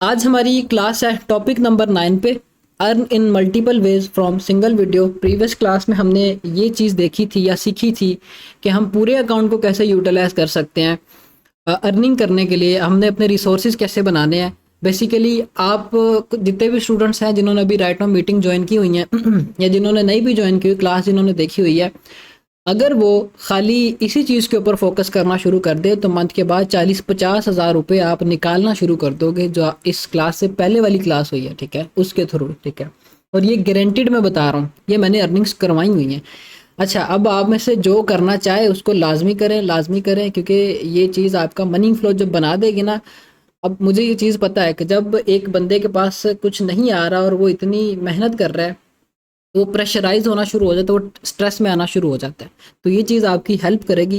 आज हमारी क्लास है टॉपिक नंबर 9 पे, earn in multiple ways from single video. Previous class में हमने ये चीज़ देखी थी या सीखी थी कि हम पूरे अकाउंट को कैसे यूटिलाइज कर सकते हैं। अर्निंग करने के लिए हमने अपने रिसोर्सेज कैसे बनाने हैं। बेसिकली आप जितने भी स्टूडेंट्स हैं जिन्होंने अभी राइट नाउ मीटिंग ज्वाइन की हुई हैं या जिन्होंने नहीं भी ज्वाइन की हुई क्लास जिन्होंने देखी हुई है, अगर वो खाली इसी चीज़ के ऊपर फोकस करना शुरू कर दे तो मंथ के बाद 40-50 हज़ार रुपये आप निकालना शुरू कर दोगे, जो इस क्लास से पहले वाली क्लास हुई है, ठीक है, उसके थ्रू, ठीक है। और ये गारंटीड मैं बता रहा हूँ, ये मैंने अर्निंग्स करवाई हुई हैं। अच्छा, अब आप में से जो करना चाहे उसको लाजमी करें, लाजमी करें, क्योंकि ये चीज़ आपका मनी फ्लो जब बना देगी ना। अब मुझे ये चीज़ पता है कि जब एक बंदे के पास कुछ नहीं आ रहा और वो इतनी मेहनत कर रहा है, वो प्रेशराइज होना शुरू हो जाता है, वो स्ट्रेस में आना शुरू हो जाता है। तो ये चीज़ आपकी हेल्प करेगी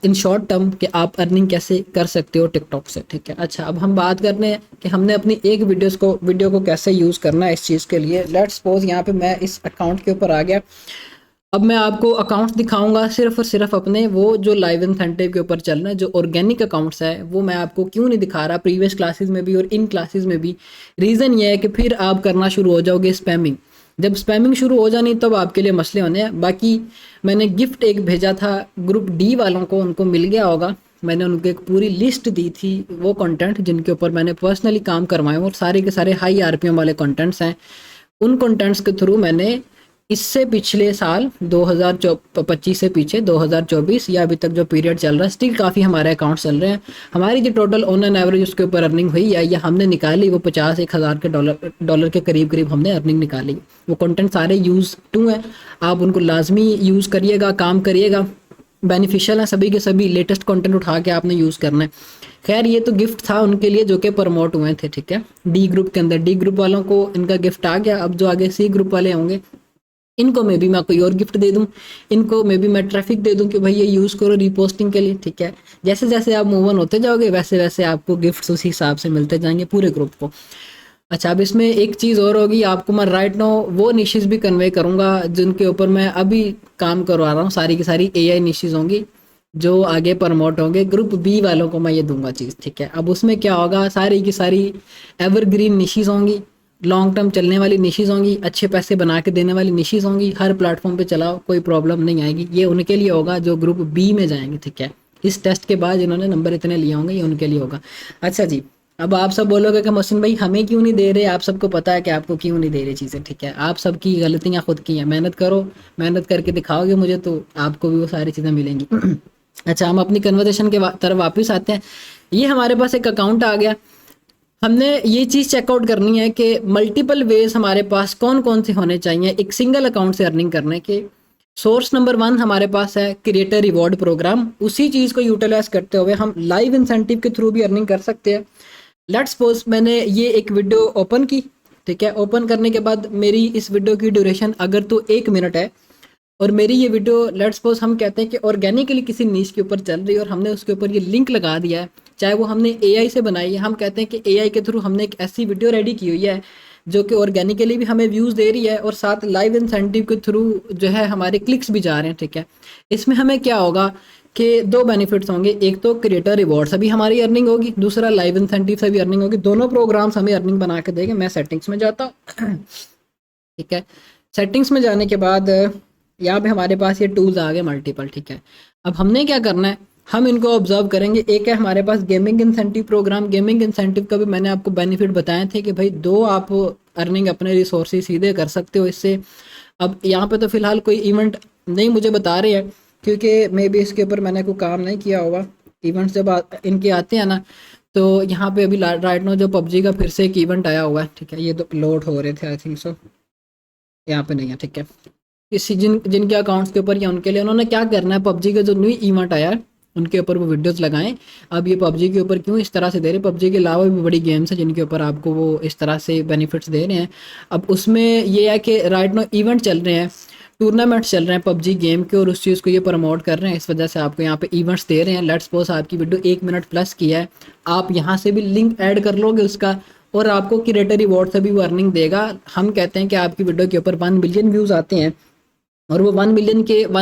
इन शॉर्ट टर्म कि आप अर्निंग कैसे कर सकते हो टिकटॉक से, ठीक है। अच्छा, अब हम बात करने हैं कि हमने अपनी एक वीडियो को कैसे यूज़ करना है इस चीज़ के लिए। लेट्स सपोज यहाँ पे मैं इस अकाउंट के ऊपर आ गया। अब मैं आपको अकाउंट्स दिखाऊंगा सिर्फ और सिर्फ अपने, वो जो लाइव इंसेंटिव के ऊपर चल रहे हैं, जो ऑर्गेनिक अकाउंट्स है, वो मैं आपको क्यों नहीं दिखा रहा प्रीवियस क्लासेस में भी और इन क्लासेस में भी। रीज़न ये है कि फिर आप करना शुरू हो जाओगे स्पैमिंग। जब स्पैमिंग शुरू हो जानी तब आपके लिए मसले होने हैं। बाकी मैंने गिफ्ट एक भेजा था ग्रुप डी वालों को, उनको मिल गया होगा। मैंने उनको एक पूरी लिस्ट दी थी वो कंटेंट जिनके ऊपर मैंने पर्सनली काम करवाए और सारे के सारे हाई आरपीएम वाले कंटेंट्स हैं। उन कंटेंट्स के थ्रू मैंने इससे पिछले साल 2025 से पीछे 2024 या अभी तक जो पीरियड चल रहा है, स्टिल काफ़ी हमारे अकाउंट चल रहे हैं। हमारी जो टोटल ऑन एन एवरेज उसके ऊपर अर्निंग हुई है या हमने निकाली, वो 50-1 हज़ार के डॉलर के करीब करीब हमने अर्निंग निकाली। वो कंटेंट सारे यूज़ टू हैं, आप उनको लाजमी यूज़ करिएगा, काम करिएगा, बेनिफिशियल है सभी के सभी। लेटेस्ट कंटेंट उठा के आपने यूज़ करना है। खैर, ये तो गिफ्ट था उनके लिए जो कि प्रमोट हुए थे, ठीक है, डी ग्रुप के अंदर। डी ग्रुप वालों को इनका गिफ्ट आ गया। अब जो आगे सी ग्रुप वाले होंगे, इनको मे भी मैं कोई और गिफ्ट दे दूं, इनको मे भी मैं ट्रैफिक दे दूं कि भाई ये यूज़ करो रीपोस्टिंग के लिए, ठीक है। जैसे जैसे आप मूव ऑन होते जाओगे वैसे वैसे आपको गिफ्ट्स उसी हिसाब से मिलते जाएंगे पूरे ग्रुप को। अच्छा, अब इसमें एक चीज़ और होगी, आपको मैं राइट नाउ वो निशेज़ भी कन्वे करूँगा जिनके ऊपर मैं अभी काम करवा रहा हूँ। सारी की सारी एआई निशेज़ होंगी जो आगे प्रमोट होंगे। ग्रुप बी वालों को मैं ये दूंगा चीज़, ठीक है। अब उसमें क्या होगा, सारी की सारी एवरग्रीन निशेज़ होंगी, लॉन्ग टर्म चलने वाली निशेज़ होंगी, अच्छे पैसे बना के देने वाली निशेज़ होंगी। हर प्लेटफॉर्म पे चलाओ, कोई प्रॉब्लम नहीं आएगी। ये उनके लिए होगा जो ग्रुप बी में जाएंगे, ठीक है। इस टेस्ट के बाद जिन्होंने नंबर इतने लिए होंगे ये उनके लिए होगा। अच्छा जी, अब आप सब बोलोगे कि मोहसिन भाई हमें क्यों नहीं दे रहे, आप सबको पता है कि आपको क्यों नहीं दे रही चीज़ें, ठीक है। आप सबकी गलतियाँ खुद की हैं, मेहनत करो, मेहनत करके दिखाओगे मुझे तो आपको भी वो सारी चीज़ें मिलेंगी। अच्छा, हम अपनी कन्वर्सेशन के तरफ वापस आते हैं। ये हमारे पास एक अकाउंट आ गया। हमने ये चीज़ चेकआउट करनी है कि मल्टीपल वेज हमारे पास कौन कौन से होने चाहिए एक सिंगल अकाउंट से अर्निंग करने के। सोर्स नंबर 1 हमारे पास है क्रिएटर रिवॉर्ड प्रोग्राम। उसी चीज़ को यूटिलाइज करते हुए हम लाइव इंसेंटिव के थ्रू भी अर्निंग कर सकते हैं। लेट्स सपोज मैंने ये एक वीडियो ओपन की, ठीक है। ओपन करने के बाद मेरी इस वीडियो की ड्यूरेशन अगर तो 1 मिनट है और मेरी ये वीडियो लेट्स सपोज हम कहते हैं कि ऑर्गेनिकली किसी नीश के ऊपर चल रही है और हमने उसके ऊपर ये लिंक लगा दिया है, चाहे वो हमने एआई से बनाई है। हम कहते हैं कि एआई के थ्रू हमने एक ऐसी वीडियो रेडी की हुई है जो कि ऑर्गेनिकली भी हमें व्यूज़ दे रही है और साथ लाइव इंसेंटिव के थ्रू जो है हमारे क्लिक्स भी जा रहे हैं, ठीक है। इसमें हमें क्या होगा कि 2 बेनिफिट्स होंगे, एक तो क्रिएटर रिवॉर्ड से भी हमारी अर्निंग होगी, दूसरा लाइव इंसेंटिव से भी अर्निंग होगी। दोनों प्रोग्राम्स हमें अर्निंग बना के देंगे। मैं सेटिंग्स में जाता हूँ, ठीक है। सेटिंग्स में जाने के बाद यहाँ पे हमारे पास ये टूल्स आ गए मल्टीपल, ठीक है। अब हमने क्या करना है, हम इनको ऑब्जर्व करेंगे। एक है हमारे पास gaming incentive program. Gaming incentive का भी मैंने आपको बेनिफिट बताए थे कि भाई 2 आप अर्निंग अपने रिसोर्सेज सीधे कर सकते हो इससे। अब यहाँ पे तो फिलहाल कोई इवेंट नहीं मुझे बता रहे हैं क्योंकि मे बी इसके ऊपर मैंने कोई काम नहीं किया होगा। इवेंट्स जब इनके आते हैं ना, तो यहाँ पे अभी राइट नो जो पबजी का फिर से एक इवेंट आया हुआ है, ठीक है। ये तो लोड हो रहे थे आई थिंक सो, यहाँ पे नहीं है, ठीक है। किसी जिनके अकाउंट्स के ऊपर या उनके लिए उन्होंने क्या करना है, पबजी का जो न्यू इवेंट आया है उनके ऊपर वो वीडियोस लगाएं। अब ये पबजी के ऊपर क्यों इस तरह से दे रहे हैं, पबजी के अलावा भी बड़ी गेम्स हैं जिनके ऊपर आपको वो इस तरह से बेनिफिट्स दे रहे हैं। अब उसमें ये है कि राइट नो इवेंट चल रहे हैं, टूर्नामेंट्स चल रहे हैं पबजी गेम के और उस चीज़ को ये प्रमोट कर रहे हैं, इस वजह से आपको यहाँ पे इवेंट्स दे रहे हैं। लेट्स सपोज आपकी वीडियो 1 मिनट प्लस की है, आप यहाँ से भी लिंक ऐड कर लोगे उसका और आपको क्रिएटर रिवॉर्ड से भी वो अर्निंग देगा। हम कहते हैं कि आपकी वीडियो के ऊपर 1 मिलियन व्यूज़ आते हैं और वो 1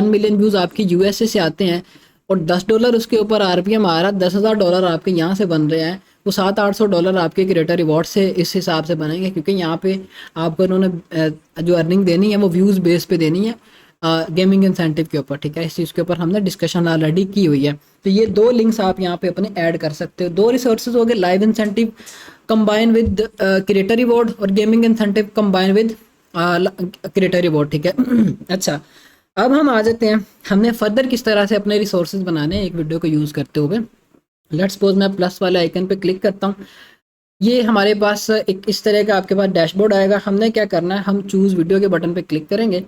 मिलियन व्यूज़ आपकी यूएसए से आते हैं और $10 उसके ऊपर आरपीएम आ रहा है, $10,000 आपके यहाँ से बन रहे हैं। वो $700-800 आपके क्रिएटर रिवॉर्ड से इस हिसाब से बनेंगे, क्योंकि यहाँ पे आपको उन्होंने जो अर्निंग देनी है वो व्यूज़ बेस पे देनी है गेमिंग इंसेंटिव के ऊपर, ठीक है। इस चीज़ के ऊपर हमने डिस्कशन ऑलरेडी की हुई है। तो ये 2 लिंक्स आप यहाँ पे अपने ऐड कर सकते हो। 2 रिसोर्सेज हो गए, live incentive combine with creator reward और gaming incentive combine with creator reward, ठीक है। अच्छा, अब हम आ जाते हैं हमने फर्दर किस तरह से अपने रिसोर्सेज बनाने हैं एक वीडियो को यूज़ करते हुए। लेट्स सपोज मैं प्लस वाले आइकन पे क्लिक करता हूँ। ये हमारे पास एक इस तरह का आपके पास डैशबोर्ड आएगा। हमने क्या करना है, हम चूज़ वीडियो के बटन पे क्लिक करेंगे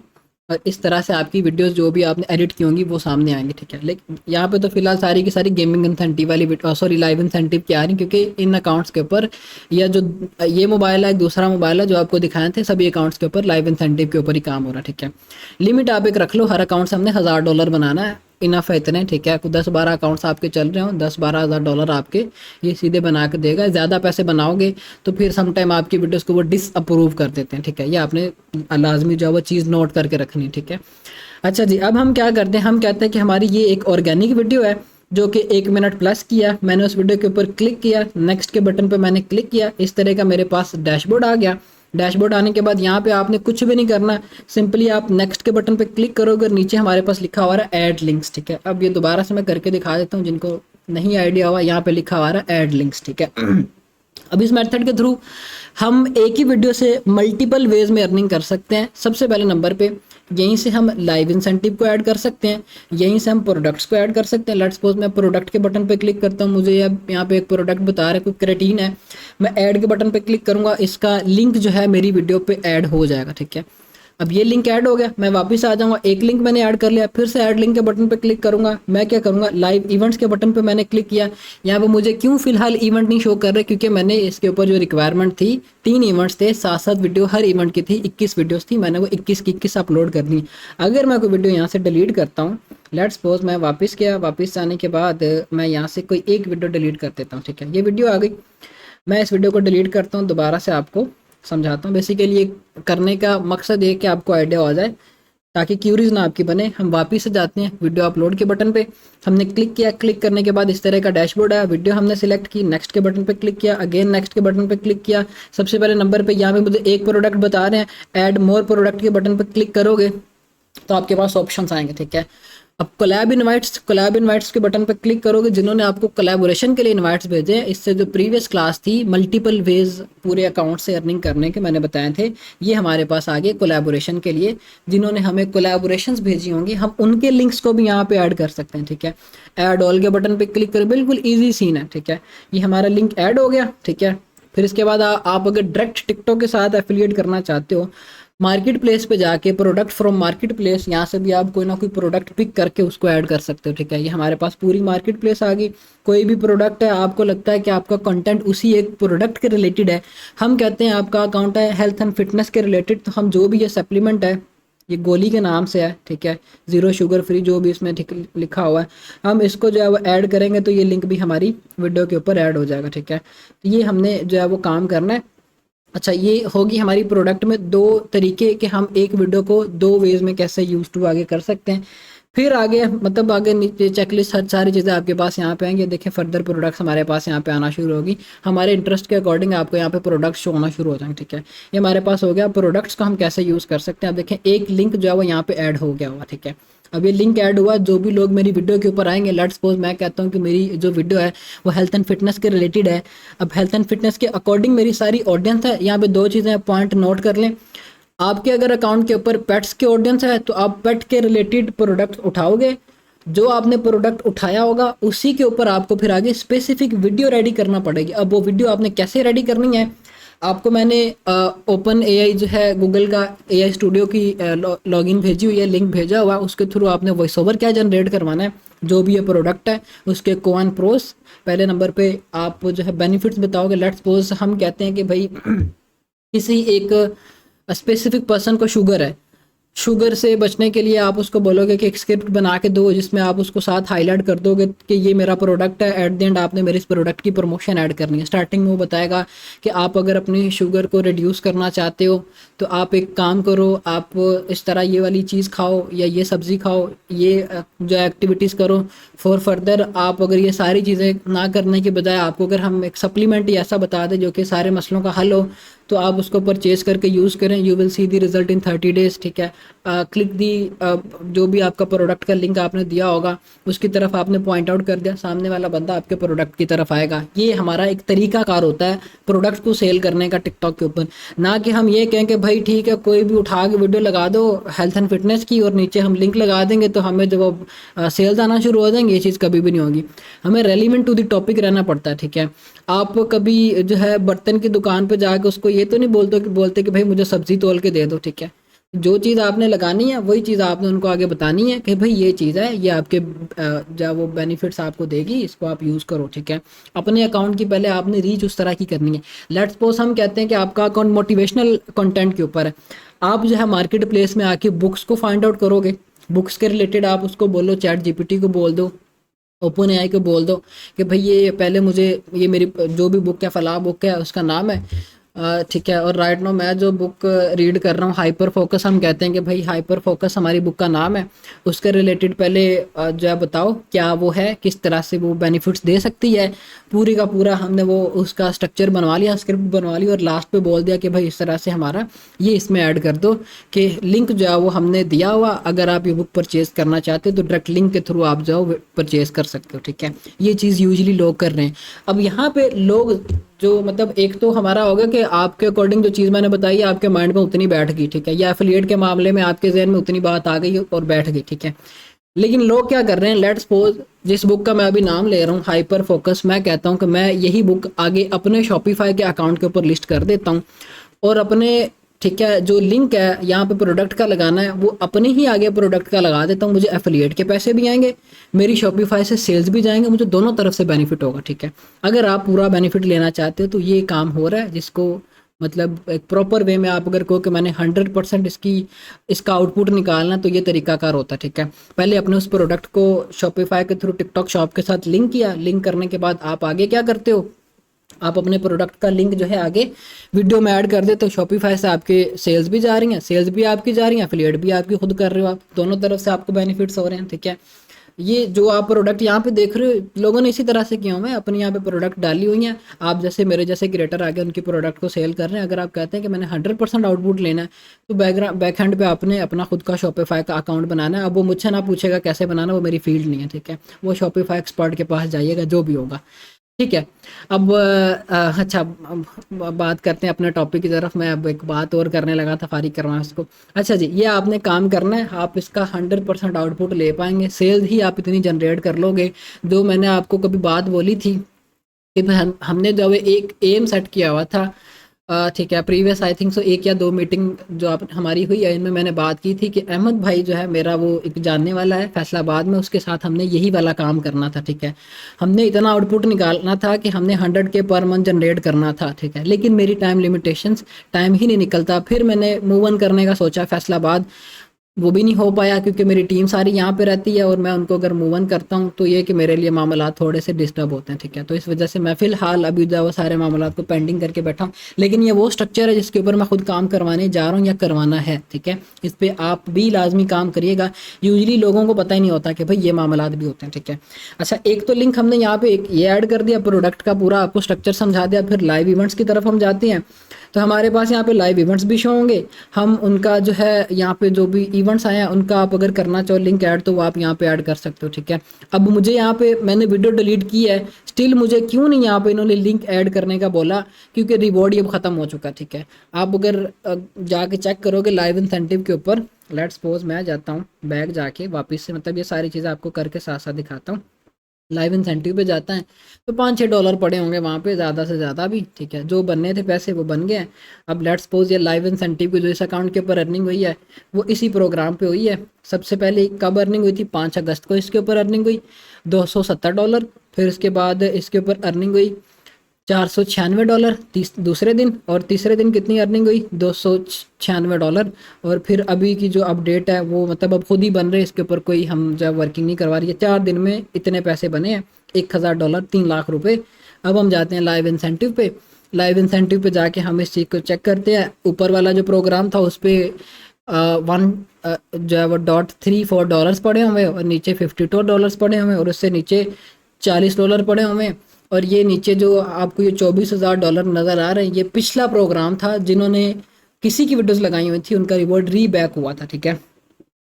और इस तरह से आपकी वीडियोस जो भी आपने एडिट की होंगी वो सामने आएंगी, ठीक है। लेकिन यहाँ पे तो फिलहाल सारी की सारी गेमिंग इंसेंटिव वाली सॉरी लाइव इंसेंटिव की आ रही, क्योंकि इन अकाउंट्स के ऊपर या जो ये मोबाइल है, दूसरा मोबाइल है जो आपको दिखाए थे, सभी अकाउंट्स के ऊपर लाइव इंसेंटिव के ऊपर ही काम हो रहा है, ठीक है। लिमिट आप एक रख लो, हर अकाउंट से हमने $1000 बनाना है, इनफ है इतने, ठीक है। 10-12 अकाउंट्स आपके चल रहे हो, $10-12 आपके ये सीधे बना के देगा। ज़्यादा पैसे बनाओगे तो फिर समटाइम आपकी वीडियोस को वो डिसअप्रूव कर देते हैं, ठीक है। ये आपने लाजमी जो है वो चीज़ नोट करके रखनी, ठीक है। अच्छा जी, अब हम क्या करते हैं, हम कहते हैं कि हमारी ये एक ऑर्गेनिक वीडियो है जो कि 1 मिनट प्लस किया। मैंने उस वीडियो के ऊपर क्लिक किया, नेक्स्ट के बटन पर मैंने क्लिक किया, इस तरह का मेरे पास डैशबोर्ड आ गया। डैशबोर्ड आने के बाद यहाँ पे आपने कुछ भी नहीं करना, सिंपली आप नेक्स्ट के बटन पे क्लिक करोगे और नीचे हमारे पास लिखा हुआ है ऐड लिंक्स, ठीक है। अब ये दोबारा से मैं करके दिखा देता हूँ, जिनको नहीं आइडिया हुआ, यहाँ पे लिखा हुआ है ऐड लिंक्स, ठीक है। अब इस मेथड के थ्रू हम एक ही वीडियो से मल्टीपल वेज में अर्निंग कर सकते हैं। सबसे पहले नंबर पे यहीं से हम लाइव इंसेंटिव को ऐड कर सकते हैं, यहीं से हम प्रोडक्ट्स को ऐड कर सकते हैं। लेट्स सपोज मैं प्रोडक्ट के बटन पे क्लिक करता हूँ, मुझे यहाँ पे एक प्रोडक्ट बता रहा है, कोई क्रेटीन है, मैं ऐड के बटन पे क्लिक करूँगा, इसका लिंक जो है मेरी वीडियो पे ऐड हो जाएगा, ठीक है। अब ये लिंक ऐड हो गया, मैं वापस आ जाऊँगा, एक लिंक मैंने ऐड कर लिया, फिर से ऐड लिंक के बटन पे क्लिक करूँगा। मैं क्या करूँगा, लाइव इवेंट्स के बटन पे मैंने क्लिक किया। यहाँ पे मुझे क्यों फिलहाल इवेंट नहीं शो कर रहे, क्योंकि मैंने इसके ऊपर जो रिक्वायरमेंट थी 3 इवेंट्स थे, 7-7 वीडियो हर इवेंट की थी, 21 वीडियोस थी, मैंने वो 21 की 21 अपलोड कर दी। अगर मैं कोई वीडियो यहाँ से डिलीट करता हूँ, लेट्स सपोज मैं वापस गया, वापस आने के बाद मैं यहाँ से कोई एक वीडियो डिलीट कर देता हूँ, ठीक है। ये वीडियो आ गई, मैं इस वीडियो को डिलीट करता हूँ, दोबारा से आपको समझाता हूँ। बेसिकली ये करने का मकसद ये कि आपको आइडिया हो जाए, ताकि क्यूरीज ना आपकी बने। हम वापस से जाते हैं वीडियो अपलोड के बटन पे, हमने क्लिक किया, क्लिक करने के बाद इस तरह का डैशबोर्ड आया, वीडियो हमने सिलेक्ट की, नेक्स्ट के बटन पे क्लिक किया, अगेन नेक्स्ट के बटन पे क्लिक किया। सबसे पहले नंबर पे यहाँ पे मुझे एक प्रोडक्ट बता रहे हैं, ऐड मोर प्रोडक्ट के बटन पे क्लिक करोगे तो आपके पास ऑप्शंस आएंगे, ठीक है। अब कोलैब इनवाइट्स के बटन पर क्लिक करोगे, जिन्होंने आपको कोलैबोरेशन के लिए इनवाइट्स भेजे हैं, इससे जो प्रीवियस क्लास थी मल्टीपल वेज पूरे अकाउंट से अर्निंग करने के मैंने बताए थे, ये हमारे पास आ गए कोलैबोरेशन के लिए। जिन्होंने हमें कोलैबोरेशंस भेजी होंगी हम उनके लिंक्स को भी यहाँ पे ऐड कर सकते हैं, ठीक है। ऐड ऑल के बटन पे क्लिक करें, बिल्कुल ईजी सीन है, ठीक है। ये हमारा लिंक ऐड हो गया, ठीक है। फिर इसके बाद आप अगर डायरेक्ट टिकटॉक के साथ एफिलिएट करना चाहते हो, मार्केट प्लेस पे जाके प्रोडक्ट फ्रॉम मार्केट प्लेस, यहाँ से भी आप कोई ना कोई प्रोडक्ट पिक करके उसको ऐड कर सकते हो, ठीक है। ये हमारे पास पूरी मार्केट प्लेस आ गई। कोई भी प्रोडक्ट है, आपको लगता है कि आपका कंटेंट उसी एक प्रोडक्ट के रिलेटेड है, हम कहते हैं आपका अकाउंट है हेल्थ एंड फिटनेस के रिलेटेड, तो हम जो भी ये सप्लीमेंट है, ये गोली के नाम से है, ठीक है, 0 शुगर फ्री जो भी इसमें लिखा हुआ है, हम इसको जो है वो ऐड करेंगे तो ये लिंक भी हमारी वीडियो के ऊपर ऐड हो जाएगा, ठीक है। तो ये हमने जो है वो काम करना है। अच्छा, ये होगी हमारी प्रोडक्ट में 2 तरीके कि हम एक वीडियो को 2 वेज में कैसे यूज टू आगे कर सकते हैं। फिर आगे मतलब आगे नीचे चेकलिस्ट हर सारी चीज़ें आपके पास यहाँ पे आएंगे। देखें फर्दर प्रोडक्ट्स हमारे पास यहाँ पे आना शुरू होगी, हमारे इंटरेस्ट के अकॉर्डिंग आपको यहाँ पे प्रोडक्ट्स शो होना शुरू हो जाएंगे, ठीक है। ये हमारे पास हो गया, प्रोडक्ट्स को हम कैसे यूज़ कर सकते हैं। आप देखें एक लिंक जो है वो यहाँ पे ऐड हो गया हुआ, ठीक है। अब ये लिंक ऐड हुआ, जो भी लोग मेरी वीडियो के ऊपर आएंगे, लेट्स सपोज मैं कहता हूँ कि मेरी जो वीडियो है वो हेल्थ एंड फिटनेस के रिलेटेड है। अब हेल्थ एंड फिटनेस के अकॉर्डिंग मेरी सारी ऑडियंस है। यहाँ पे 2 चीज़ें पॉइंट नोट कर लें, आपके अगर अकाउंट के ऊपर पेट्स के ऑडियंस है तो आप पेट के रिलेटेड प्रोडक्ट उठाओगे, जो आपने प्रोडक्ट उठाया होगा उसी के ऊपर आपको फिर आगे स्पेसिफिक वीडियो रेडी करना पड़ेगी। अब वो वीडियो आपने कैसे रेडी करनी है, आपको मैंने ओपन एआई जो है गूगल का एआई स्टूडियो की लॉगिन भेजी हुई है, लिंक भेजा हुआ, उसके थ्रू आपने वॉइस ओवर क्या जनरेट करवाना है, जो भी ये प्रोडक्ट है उसके कॉन प्रोस। पहले नंबर पे आप जो है बेनिफिट्स बताओगे। लेट्स सपोज हम कहते हैं कि भाई किसी एक स्पेसिफिक पर्सन को शुगर है, शुगर से बचने के लिए आप उसको बोलोगे कि एक स्क्रिप्ट बना के दो जिसमें आप उसको साथ हाईलाइट कर दोगे कि ये मेरा प्रोडक्ट है, एट द एंड आपने मेरे इस प्रोडक्ट की प्रमोशन ऐड करनी है। स्टार्टिंग में वो बताएगा कि आप अगर अपनी शुगर को रिड्यूस करना चाहते हो तो आप एक काम करो, आप इस तरह ये वाली चीज़ खाओ या ये सब्ज़ी खाओ, ये जो एक्टिविटीज़ करो। फॉर फर्दर आप अगर ये सारी चीज़ें ना करने के बजाय आपको अगर हम एक सप्लीमेंट ऐसा बता दें जो कि सारे मसलों का हल हो, तो आप उसको परचेज करके यूज़ करें। You will see the result in 30 days. ठीक है, क्लिक दी जो भी आपका प्रोडक्ट का लिंक आपने दिया होगा उसकी तरफ आपने पॉइंट आउट कर दिया, सामने वाला बंदा आपके प्रोडक्ट की तरफ आएगा। ये हमारा एक तरीका कार होता है प्रोडक्ट को सेल करने का टिकटॉक के ऊपर। ना कि हम ये कहें कि भाई ठीक है कोई भी उठा के वीडियो लगा दो हेल्थ एंड फिटनेस की और नीचे हम लिंक लगा देंगे तो हमें जब वो सेल्स आना शुरू हो जाएंगे, ये चीज़ कभी भी नहीं होगी। हमें रेलिवेंट टू द टॉपिक रहना पड़ता है। ठीक है, आप कभी जो है बर्तन की दुकान पे जाके उसको ये तो नहीं बोलते कि भाई मुझे सब्जी तोल के दे दो। ठीक है, जो चीज़ आपने लगानी है वही चीज़ आपने उनको आगे बतानी है कि भाई ये चीज़ है, ये आपके जो वो बेनिफिट्स आपको देगी, इसको आप यूज़ करो। ठीक है, अपने अकाउंट की पहले आपने रीच उस तरह की करनी है। लेट्स सपोज हम कहते हैं कि आपका अकाउंट मोटिवेशनल कंटेंट के ऊपर है, आप जो है मार्केट प्लेस में आके बुक्स को फाइंड आउट करोगे, बुक्स के रिलेटेड आप उसको बोलो, चैट जीपीटी को बोल दो, ओपन एआई को बोल दो कि भाई ये पहले मुझे ये मेरी जो भी बुक है फला बुक है उसका नाम है, ठीक है, और राइट नाउ मैं जो बुक रीड कर रहा हूँ हाइपर फोकस, हम कहते हैं कि भाई हाइपर फोकस हमारी बुक का नाम है, उसके रिलेटेड पहले जो है बताओ क्या वो है, किस तरह से वो बेनिफिट्स दे सकती है। पूरी का पूरा हमने वो उसका स्ट्रक्चर बनवा लिया, स्क्रिप्ट बनवा ली और लास्ट पे बोल दिया कि भाई इस तरह से हमारा ये इसमें ऐड कर दो कि लिंक जो है वो हमने दिया हुआ, अगर आप ये बुक परचेज करना चाहते हो तो डायरेक्ट लिंक के थ्रू आप जाओ परचेज कर सकते हो। ठीक है, ये चीज़ यूजली लोग कर रहे हैं। अब यहाँ पे लोग जो मतलब एक तो हमारा होगा कि आपके अकॉर्डिंग जो चीज़ मैंने बताई है आपके माइंड में उतनी बैठ गई। ठीक है, या एफिलिएट के मामले में आपके जहन में उतनी बात आ गई और बैठ गई। ठीक है, लेकिन लोग क्या कर रहे हैं, लेट्स सपोज जिस बुक का मैं अभी नाम ले रहा हूँ हाइपर फोकस, मैं कहता हूँ कि मैं यही बुक आगे अपने शॉपिफाई के अकाउंट के ऊपर लिस्ट कर देता हूँ और अपने, ठीक है, जो लिंक है यहाँ पे प्रोडक्ट का लगाना है वो अपने ही आगे प्रोडक्ट का लगा देता हूँ। मुझे एफिलिएट के पैसे भी आएंगे, मेरी शॉपिफाई से सेल्स भी जाएंगे, मुझे दोनों तरफ से बेनिफिट होगा। ठीक है, अगर आप पूरा बेनिफिट लेना चाहते हो तो ये काम हो रहा है, जिसको मतलब एक प्रॉपर वे में आप अगर कहो कि मैंने 100% इसका आउटपुट निकालना तो ये तरीकाकार होता है। ठीक है, पहले अपने उस प्रोडक्ट को शॉपिफाई के थ्रू टिकटॉक शॉप के साथ लिंक किया, लिंक करने के बाद आप आगे क्या करते हो, आप अपने प्रोडक्ट का लिंक जो है आगे वीडियो में ऐड कर देते हो, शॉपिफाई से आपके सेल्स भी जा रही हैं, सेल्स भी आपकी जा रही हैं, एफिलिएट भी आपकी खुद कर रहे हो, आप दोनों तरफ से आपको बेनिफिट्स हो रहे हैं। ठीक है, ये जो आप प्रोडक्ट यहाँ पे देख रहे हो लोगों ने इसी तरह से किया हुआ है, अपने यहाँ पे प्रोडक्ट डाली हुई हैं। आप जैसे मेरे जैसे क्रिएटर आगे उनकी प्रोडक्ट को सेल कर रहे हैं, अगर आप कहते हैं कि मैंने 100% आउटपुट लेना है तो बैक हैंड पे आपने अपना खुद का शॉपिफाई का अकाउंट बनाना है। अब वो मुझसे ना पूछेगा कैसे बनाना, वो मेरी फील्ड नहीं है। ठीक है, वो शॉपिफाई एक्सपर्ट के पास जाइएगा जो भी होगा। ठीक है, अब अच्छा बात करते हैं अपने टॉपिक की तरफ। मैं अब एक बात और करने लगा था, फारिग करवाएं उसको। अच्छा जी, ये आपने काम करना है, आप इसका 100% आउटपुट ले पाएंगे, सेल्स ही आप इतनी जनरेट कर लोगे। जो मैंने आपको कभी बात बोली थी कि हमने जो एक एम सेट किया हुआ था, ठीक है, प्रीवियस आई थिंक सो 1 या 2 मीटिंग जो आप हमारी हुई है इनमें मैंने बात की थी कि अहमद भाई जो है मेरा वो एक जानने वाला है फैसलाबाद में, उसके साथ हमने यही वाला काम करना था। ठीक है, हमने इतना आउटपुट निकालना था कि हमने 100K पर मंथ जनरेट करना था। ठीक है, लेकिन मेरी टाइम लिमिटेशंस, टाइम ही नहीं निकलता। फिर मैंने मूव ऑन करने का सोचा फैसलाबाद, वो भी नहीं हो पाया क्योंकि मेरी टीम सारी यहाँ पे रहती है और मैं उनको अगर मूव ऑन करता हूँ तो ये कि मेरे लिए मामला थोड़े से डिस्टर्ब होते हैं। ठीक है, तो इस वजह से मैं फ़िलहाल अभी जो वो सारे मामला को पेंडिंग करके बैठा हूँ। लेकिन ये वो स्ट्रक्चर है जिसके ऊपर मैं खुद काम करवाने जा रहा हूँ या करवाना है। ठीक है, इस पर आप भी लाजमी काम करिएगा। यूजली लोगों को पता ही नहीं होता कि भाई ये मामला भी होते हैं। ठीक है, अच्छा, एक तो लिंक हमने यहाँ पे एक ये ऐड कर दिया, प्रोडक्ट का पूरा आपको स्ट्रक्चर समझा दिया। फिर लाइव इवेंट्स की तरफ हम जाते हैं तो हमारे पास यहाँ पे लाइव इवेंट्स भी शो होंगे। हम उनका जो है यहाँ पे जो भी इवेंट्स आए हैं उनका आप अगर करना चाहो लिंक ऐड तो वो आप यहाँ पे ऐड कर सकते हो। ठीक है, अब मुझे यहाँ पे मैंने वीडियो डिलीट की है, स्टिल मुझे क्यों नहीं यहाँ पे इन्होंने लिंक ऐड करने का बोला, क्योंकि रिवॉर्ड ये ख़त्म हो चुका है। ठीक है, आप अगर जाके चेक करोगे लाइव इंसेंटिव के ऊपर, लेट्स सपोज मैं जाता हूँ बैक जाके वापस से, मतलब ये सारी चीज़ें आपको करके साथ साथ दिखाता हूँ। लाइव इंसेंटिव पे जाता है तो $5-6 पड़े होंगे वहाँ पे, ज़्यादा से ज़्यादा भी। ठीक है, जो बनने थे पैसे वो बन गए हैं। अब लेट्स सपोज ये लाइव इंसेंटिव की जो इस अकाउंट के ऊपर अर्निंग हुई है वो इसी प्रोग्राम पे हुई है। सबसे पहले कब अर्निंग हुई थी, 5 अगस्त को इसके ऊपर अर्निंग हुई $270। फिर इसके बाद इसके ऊपर अर्निंग हुई $496 दूसरे दिन, और तीसरे दिन कितनी अर्निंग हुई, $296। और फिर अभी की जो अपडेट है वो मतलब अब खुद ही बन रहे हैं, इसके ऊपर कोई हम जब वर्किंग नहीं करवा रही है। 4 दिन में इतने पैसे बने हैं, $1000, 3 लाख रुपए। अब हम जाते हैं लाइव इंसेंटिव पे। लाइव इंसेंटिव पे जाके हम इस चीज़ को चेक करते हैं। ऊपर वाला जो प्रोग्राम था उस पर वन जो है वो $.34 पड़े हुए, और नीचे $52 पड़े हुए, और उससे नीचे $40 पड़े हुए हैं। और ये नीचे जो आपको ये $24,000 नज़र आ रहे हैं, ये पिछला प्रोग्राम था जिन्होंने किसी की वीडियोस लगाई हुई थी, उनका रिवॉर्ड रीबैक हुआ था। ठीक है,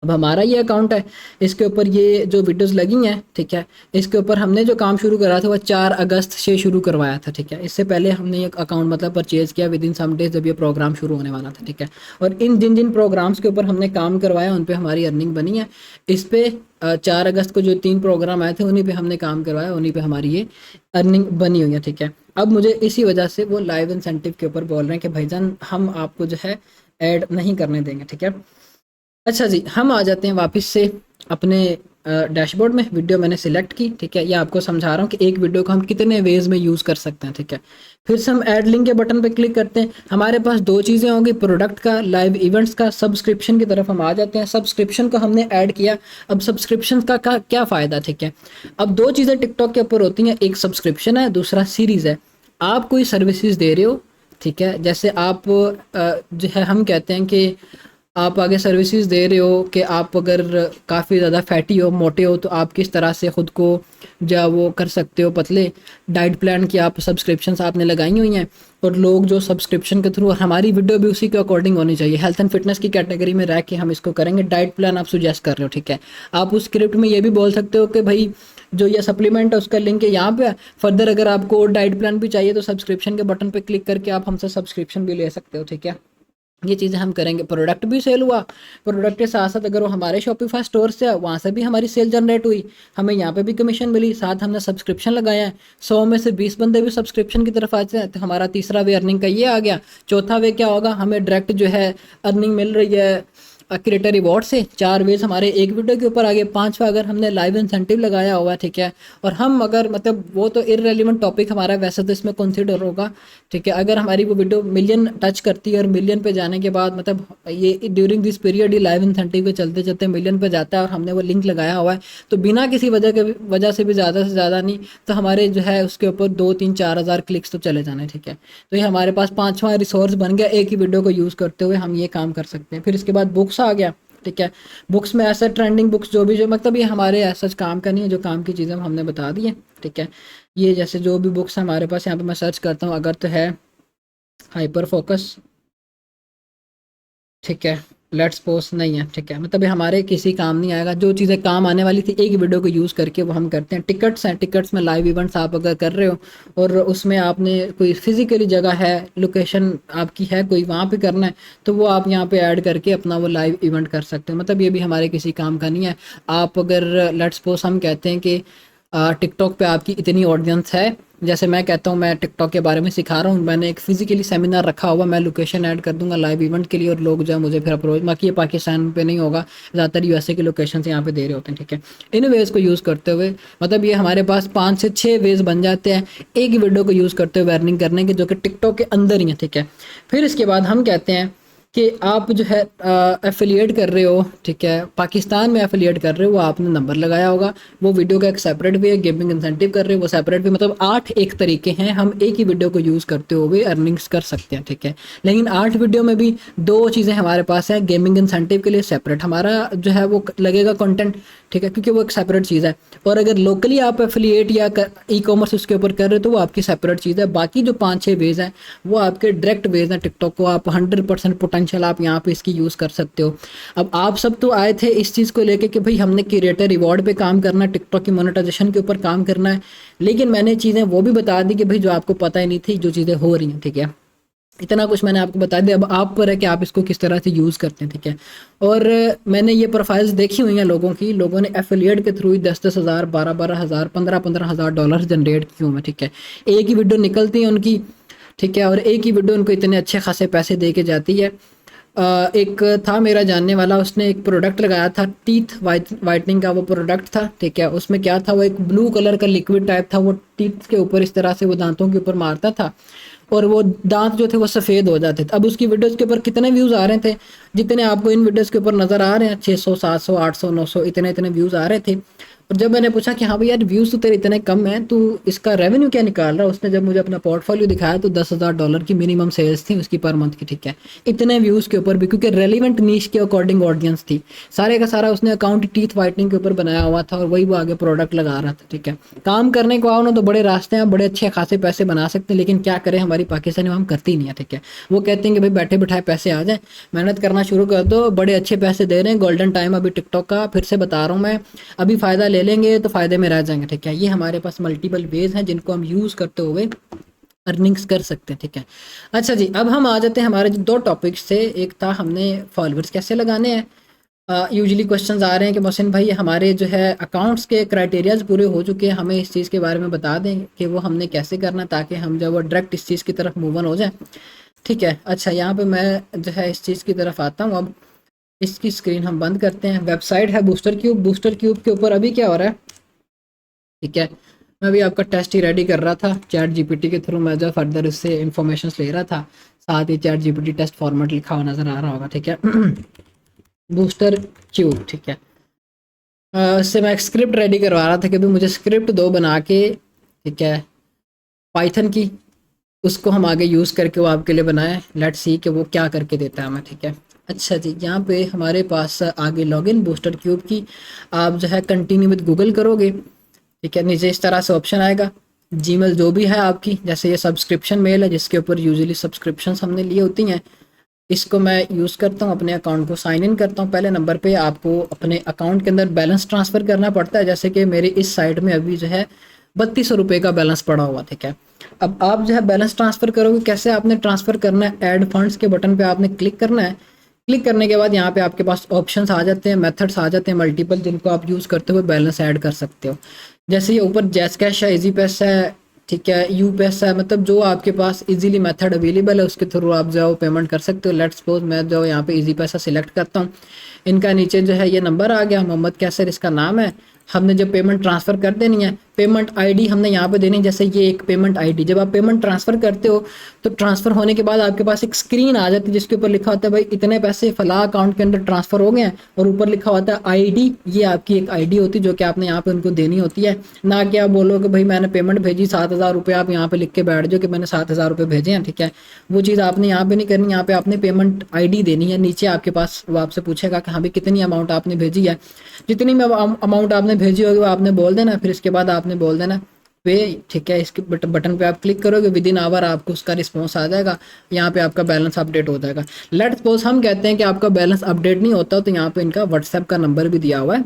अब हमारा ये अकाउंट है, इसके ऊपर ये जो वीडियोस लगी हैं, ठीक है, इसके ऊपर हमने जो काम शुरू करा था वो 4 अगस्त से शुरू करवाया था। ठीक है, इससे पहले हमने ये अकाउंट मतलब परचेज़ किया विद इन सम डेज जब ये प्रोग्राम शुरू होने वाला था। ठीक है, और इन जिन जिन प्रोग्राम्स के ऊपर हमने काम करवाया उन पे हमारी अर्निंग बनी है। इस पे 4 अगस्त को जो 3 प्रोग्राम आए थे उन्हीं पे हमने काम करवाया, उन्हीं पे हमारी ये अर्निंग बनी हुई है। ठीक है, अब मुझे इसी वजह से वो लाइव इंसेंटिव के ऊपर बोल रहे हैं कि भाईजान हम आपको जो है ऐड नहीं करने देंगे। ठीक है, अच्छा जी, हम आ जाते हैं वापस से अपने डैशबोर्ड में। वीडियो मैंने सिलेक्ट की, ठीक है, ये आपको समझा रहा हूँ कि एक वीडियो को हम कितने वेज में यूज़ कर सकते हैं। ठीक है, फिर से हम ऐड लिंक के बटन पे क्लिक करते हैं। हमारे पास 2 चीज़ें होंगी, प्रोडक्ट का, लाइव इवेंट्स का। सब्सक्रिप्शन की तरफ हम आ जाते हैं। सब्सक्रिप्शन को हमने ऐड किया। अब सब्सक्रिप्शन का क्या फ़ायदा, ठीक है, अब 2 चीज़ें टिकटॉक के ऊपर होती हैं, एक सब्सक्रिप्शन है, दूसरा सीरीज़ है। आप कोई सर्विसेज दे रहे हो, ठीक है, जैसे आप जो है हम कहते हैं कि आप आगे सर्विसेज दे रहे हो कि आप अगर काफ़ी ज़्यादा फैटी हो, मोटे हो, तो आप किस तरह से ख़ुद को जो वो कर सकते हो पतले। डाइट प्लान की आप सब्सक्रिप्शंस आपने लगाई हुई हैं, और लोग जो सब्सक्रिप्शन के थ्रू, और हमारी वीडियो भी उसी के अकॉर्डिंग होनी चाहिए, हेल्थ एंड फिटनेस की कैटेगरी में रह के हम इसको करेंगे। डाइट प्लान आप सुजेस्ट कर रहे हो, ठीक है, आप उस स्क्रिप्ट में ये भी बोल सकते हो कि भाई जो ये सप्लीमेंट है उसका लिंक है यहाँ पे। फर्दर अगर आपको डाइट प्लान भी चाहिए तो सब्सक्रिप्शन के बटन पे क्लिक करके आप हमसे सब्सक्रिप्शन भी ले सकते हो। ठीक है, ये चीज़ें हम करेंगे। प्रोडक्ट भी सेल हुआ, प्रोडक्ट के साथ साथ अगर वो हमारे शॉपिफाई स्टोर से है, वहाँ से भी हमारी सेल जनरेट हुई, हमें यहाँ पे भी कमीशन मिली, साथ हमने सब्सक्रिप्शन लगाया है। 100 में से 20 बंदे भी सब्सक्रिप्शन की तरफ आते हैं, तो हमारा तीसरा वे अर्निंग का ये आ गया। चौथा वे क्या होगा, हमें डायरेक्ट जो है अर्निंग मिल रही है क्रिएटर रिवॉर्ड से। 4 वेज हमारे एक वीडियो के ऊपर आ गए। 5वां अगर हमने लाइव इंसेंटिव लगाया हुआ है, ठीक है, और हम अगर मतलब वो तो इररेलेवेंट टॉपिक हमारा वैसे तो इसमें कंसीडर होगा, ठीक है, अगर हमारी वो वीडियो मिलियन टच करती है और मिलियन पे जाने के बाद मतलब ये during this period he live incentive के चलते चलते मिलियन पे जाता है और हमने वो लिंक लगाया हुआ है, तो बिना किसी वजह से भी ज़्यादा से ज़्यादा नहीं तो हमारे जो है उसके ऊपर 2-3-4 हज़ार क्लिक्स तो चले जाने। ठीक है, तो ये हमारे पास 5वां रिसोर्स बन गया। एक ही वीडियो को यूज़ करते हुए हम ये काम कर सकते हैं। फिर इसके बाद बुक्स आ गया। ठीक है, बुक्स में ऐसा ट्रेंडिंग बुक्स जो भी जो मतलब ये हमारे ऐसा काम का नहीं है, जो काम की चीज़ें हमने बता दी है। ठीक है, ये जैसे जो भी बुक्स हमारे पास यहाँ पे मैं सर्च करता हूँ, अगर तो है हाइपर फोकस, ठीक है, लेट्स पोस्ट नहीं है, ठीक है, मतलब ये हमारे किसी काम नहीं आएगा। जो चीज़ें काम आने वाली थी एक वीडियो को यूज़ करके वो हम करते हैं। टिकट्स हैं, टिकट्स में लाइव इवेंट्स आप अगर कर रहे हो और उसमें आपने कोई फिजिकली जगह है, लोकेशन आपकी है कोई, वहाँ पे करना है, तो वो आप यहाँ पे ऐड करके अपना वो लाइव इवेंट कर सकते हो। मतलब ये भी हमारे किसी काम का नहीं है। आप अगर लेट्स पोस्ट हम कहते हैं कि टिकटॉक पे आपकी इतनी ऑडियंस है, जैसे मैं कहता हूँ मैं टिकटॉक के बारे में सिखा रहा हूँ, मैंने एक फिजिकली सेमिनार रखा हुआ, मैं लोकेशन ऐड कर दूंगा लाइव इवेंट के लिए और लोग जो है मुझे फिर अप्रोच, बाकी ये पाकिस्तान पे नहीं होगा, ज़्यादातर यूएसए के लोकेशन से यहाँ पे दे रहे होते हैं। ठीक है, इन वेज़ को यूज़ करते हुए मतलब ये हमारे पास 5 से 6 वेज़ बन जाते हैं एक ही वीडियो को यूज़ करते हुए अर्निंग करने के, जो कि टिकटॉक के अंदर ही है। ठीक है, फिर इसके बाद हम कहते हैं कि आप जो है एफिलिएट कर रहे हो, ठीक है, पाकिस्तान में एफिलिएट कर रहे हो, वो आपने नंबर लगाया होगा, वो वीडियो का एक सेपरेट भी है। गेमिंग इंसेंटिव कर रहे हो वो सेपरेट भी, मतलब 8 एक तरीके हैं हम एक ही वीडियो को यूज़ करते हुए अर्निंग्स कर सकते हैं। ठीक है, लेकिन 8 वीडियो में भी 2 चीज़ें हमारे पास हैं। गेमिंग इंसेंटिव के लिए सेपरेट हमारा जो है वो लगेगा कंटेंट, ठीक है, क्योंकि वो एक सेपरेट चीज़ है, और अगर लोकली आप एफिलिएट या ई कॉमर्स उसके ऊपर कर रहे हो तो वो आपकी सेपरेट चीज़ है। बाकी जो 5-6 वेज हैं वो आपके डायरेक्ट वेज हैं। टिकटॉक को आप 100% पोटेंशियल आप यहाँ पे इसकी यूज़ कर सकते हो। अब आप सब तो आए थे इस चीज़ को लेके कि भाई हमने क्रिएटर रिवॉर्ड पे काम करना है, टिकटॉक की मोनेटाइजेशन के ऊपर काम करना है, लेकिन मैंने चीज़ें वो भी बता दी कि भाई जो आपको पता ही नहीं थी जो चीज़ें हो रही हैं। ठीक है, इतना कुछ मैंने आपको बता दिया, अब आप पर है कि आप इसको किस तरह से यूज़ करते हैं। ठीक है, और मैंने ये प्रोफाइल्स देखी हुई हैं लोगों की, लोगों ने एफिलिएट के थ्रू ही 10-10 हज़ार, 12-12 हज़ार, 15-15 हज़ार डॉलर जनरेट किए हुए हैं। ठीक है, एक ही वीडियो निकलती है उनकी, ठीक है, और एक ही वीडियो उनको इतने अच्छे खासे पैसे दे के जाती है। एक था मेरा जानने वाला, उसने एक प्रोडक्ट लगाया था, टीथ वाइटनिंग का वो प्रोडक्ट था, ठीक है। उसमें क्या था, वो एक ब्लू कलर का लिक्विड टाइप था, वो टीथ के ऊपर इस तरह से वो दांतों के ऊपर मारता था और वो दांत जो थे वो सफ़ेद हो जाते थे। अब उसकी वीडियोस के ऊपर कितने व्यूज़ आ रहे थे, जितने आपको इन वीडियोस के ऊपर नज़र आ रहे हैं, 600 700 800 900 इतने इतने व्यूज़ आ रहे थे। और जब मैंने पूछा कि हाँ भाई यार व्यूज़ तो तेरे इतने कम हैं, तू इसका रेवेन्यू क्या निकाल रहा है, उसने जब मुझे अपना पोर्टफोलियो दिखाया तो $10,000 की मिनिमम सेल्स थी उसकी पर मंथ की, ठीक है, इतने व्यूज़ के ऊपर भी, क्योंकि रेलिवेंट नीश के अकॉर्डिंग ऑडियंस थी। सारे का सारा उसने अकाउंट टीथ वाइटनिंग के ऊपर बनाया हुआ था और वही वो आगे प्रोडक्ट लगा रहा था, ठीक है। काम करने को आओ ना तो बड़े रास्ते हैं, बड़े अच्छे खासे पैसे बना सकते हैं, लेकिन क्या करें, हमारी पाकिस्तानी में हम करती नहीं है, ठीक है। वो कहते हैं कि भाई बैठे बिठाए पैसे आ जाए, मेहनत करना शुरू कर दो, बड़े अच्छे पैसे दे रहे हैं, गोल्डन टाइम अभी टिकटॉक का, फिर से बता रहा हूँ मैं, अभी फ़ायदा ले लेंगे तो फ़ायदे में रह जाएंगे, ठीक है। ये हमारे पास मल्टीपल वेज हैं जिनको हम यूज़ करते हुए अर्निंग्स कर सकते हैं, ठीक है। अच्छा जी, अब हम आ जाते हैं हमारे जो दो टॉपिक्स थे। एक था हमने फॉलोअर्स कैसे लगाने हैं। यूजुअली क्वेश्चंस आ रहे हैं कि मोहसिन भाई हमारे जो है अकाउंट्स के क्राइटेरियाज पूरे हो चुके हैं, हमें इस चीज़ के बारे में बता दें कि वो हमने कैसे करना, ताकि हम जब वो डायरेक्ट इस चीज़ की तरफ मूव ऑन हो जाए, ठीक है। अच्छा, यहाँ पे मैं जो है इस चीज़ की तरफ आता हूँ। अब इसकी स्क्रीन हम बंद करते हैं। वेबसाइट है बूस्टर क्यूब, बूस्टर क्यूब के ऊपर अभी क्या हो रहा है, ठीक है। मैं भी आपका टेस्ट ही रेडी कर रहा था, चैट जीपीटी के थ्रू मैं जो फर्दर इससे इंफॉर्मेशन ले रहा था, साथ ही चैट जीपीटी टेस्ट फॉर्मेट लिखा हुआ नज़र आ रहा होगा, ठीक है। बूस्टर क्यूब, ठीक है। इससे मैं एक स्क्रिप्ट रेडी करवा रहा था कि भाई मुझे स्क्रिप्ट दो बना के, ठीक है, पाइथन की, उसको हम आगे यूज़ करके वो आपके लिए बनाएं। लेट्स सी कि वो क्या करके देता है हमें, ठीक है। अच्छा जी, यहाँ पे हमारे पास आगे लॉगिन बूस्टर क्यूब की, आप जो है कंटिन्यू विद गूगल करोगे, ठीक है। नीचे इस तरह से ऑप्शन आएगा, जीमेल जो भी है आपकी, जैसे ये सब्सक्रिप्शन मेल है जिसके ऊपर यूजुअली सब्सक्रिप्शन हमने लिए होती हैं, इसको मैं यूज़ करता हूँ, अपने अकाउंट को साइन इन करता हूँ। पहले नंबर पे आपको अपने अकाउंट के अंदर बैलेंस ट्रांसफ़र करना पड़ता है, जैसे कि मेरे इस साइड में अभी जो है 3200 रुपये का बैलेंस पड़ा हुआ, ठीक है। अब आप जो है बैलेंस ट्रांसफ़र करोगे, कैसे आपने ट्रांसफ़र करना है, ऐड फंड्स के बटन पे आपने क्लिक करना है। क्लिक करने के बाद यहाँ पे आपके पास ऑप्शंस आ जाते हैं, मेथड्स आ जाते हैं मल्टीपल, जिनको आप यूज़ करते हुए बैलेंस ऐड कर सकते हो। जैसे ये ऊपर जैस कैश है, इजी पैसा है, ठीक है, यू पैसा है, मतलब जो आपके पास इजीली मेथड अवेलेबल है उसके थ्रू आप जो पेमेंट कर सकते हो। लेट्स सपोज मैं जो यहाँ पे इजी पैसा सिलेक्ट करता हूँ, इनका नीचे जो है ये नंबर आ गया, मोहम्मद कैसर इसका नाम है। हमने जब पेमेंट ट्रांसफ़र कर देनी है, पेमेंट आईडी हमने यहाँ पे देनी है, जैसे ये एक पेमेंट आईडी, जब आप पेमेंट ट्रांसफ़र करते हो तो ट्रांसफ़र होने के बाद आपके पास एक स्क्रीन आ जाती है जिसके ऊपर लिखा होता है भाई इतने पैसे फला अकाउंट के अंदर ट्रांसफ़र हो गए हैं, और ऊपर लिखा होता है आईडी। ये आपकी एक आईडी होती है जो कि आपने यहाँ पे उनको देनी होती है, ना कि आप बोलो कि भाई मैंने पेमेंट भेजी 7,000 रुपये, आप यहाँ पे लिख के बैठ जाओ कि मैंने 7,000 रुपये भेजे हैं, ठीक है। वो चीज़ आपने यहाँ पे नहीं करनी, यहाँ पे आपने पेमेंट आईडी देनी है। नीचे आपके पास वो आपसे पूछेगा कि हाँ भाई कितनी अमाउंट आपने भेजी है, जितनी में अमाउंट आपने भेजी होगी वो आपने बोल देना, फिर इसके बाद आपने बोल देना पे, ठीक है। इसके बटन पे आप क्लिक करोगे, विद इन आवर आपको उसका रिस्पॉन्स आ जाएगा, यहाँ पे आपका बैलेंस अपडेट हो जाएगा। लेट्स सपोज हम कहते हैं कि आपका बैलेंस अपडेट नहीं होता, तो यहाँ पे इनका व्हाट्सएप का नंबर भी दिया हुआ है,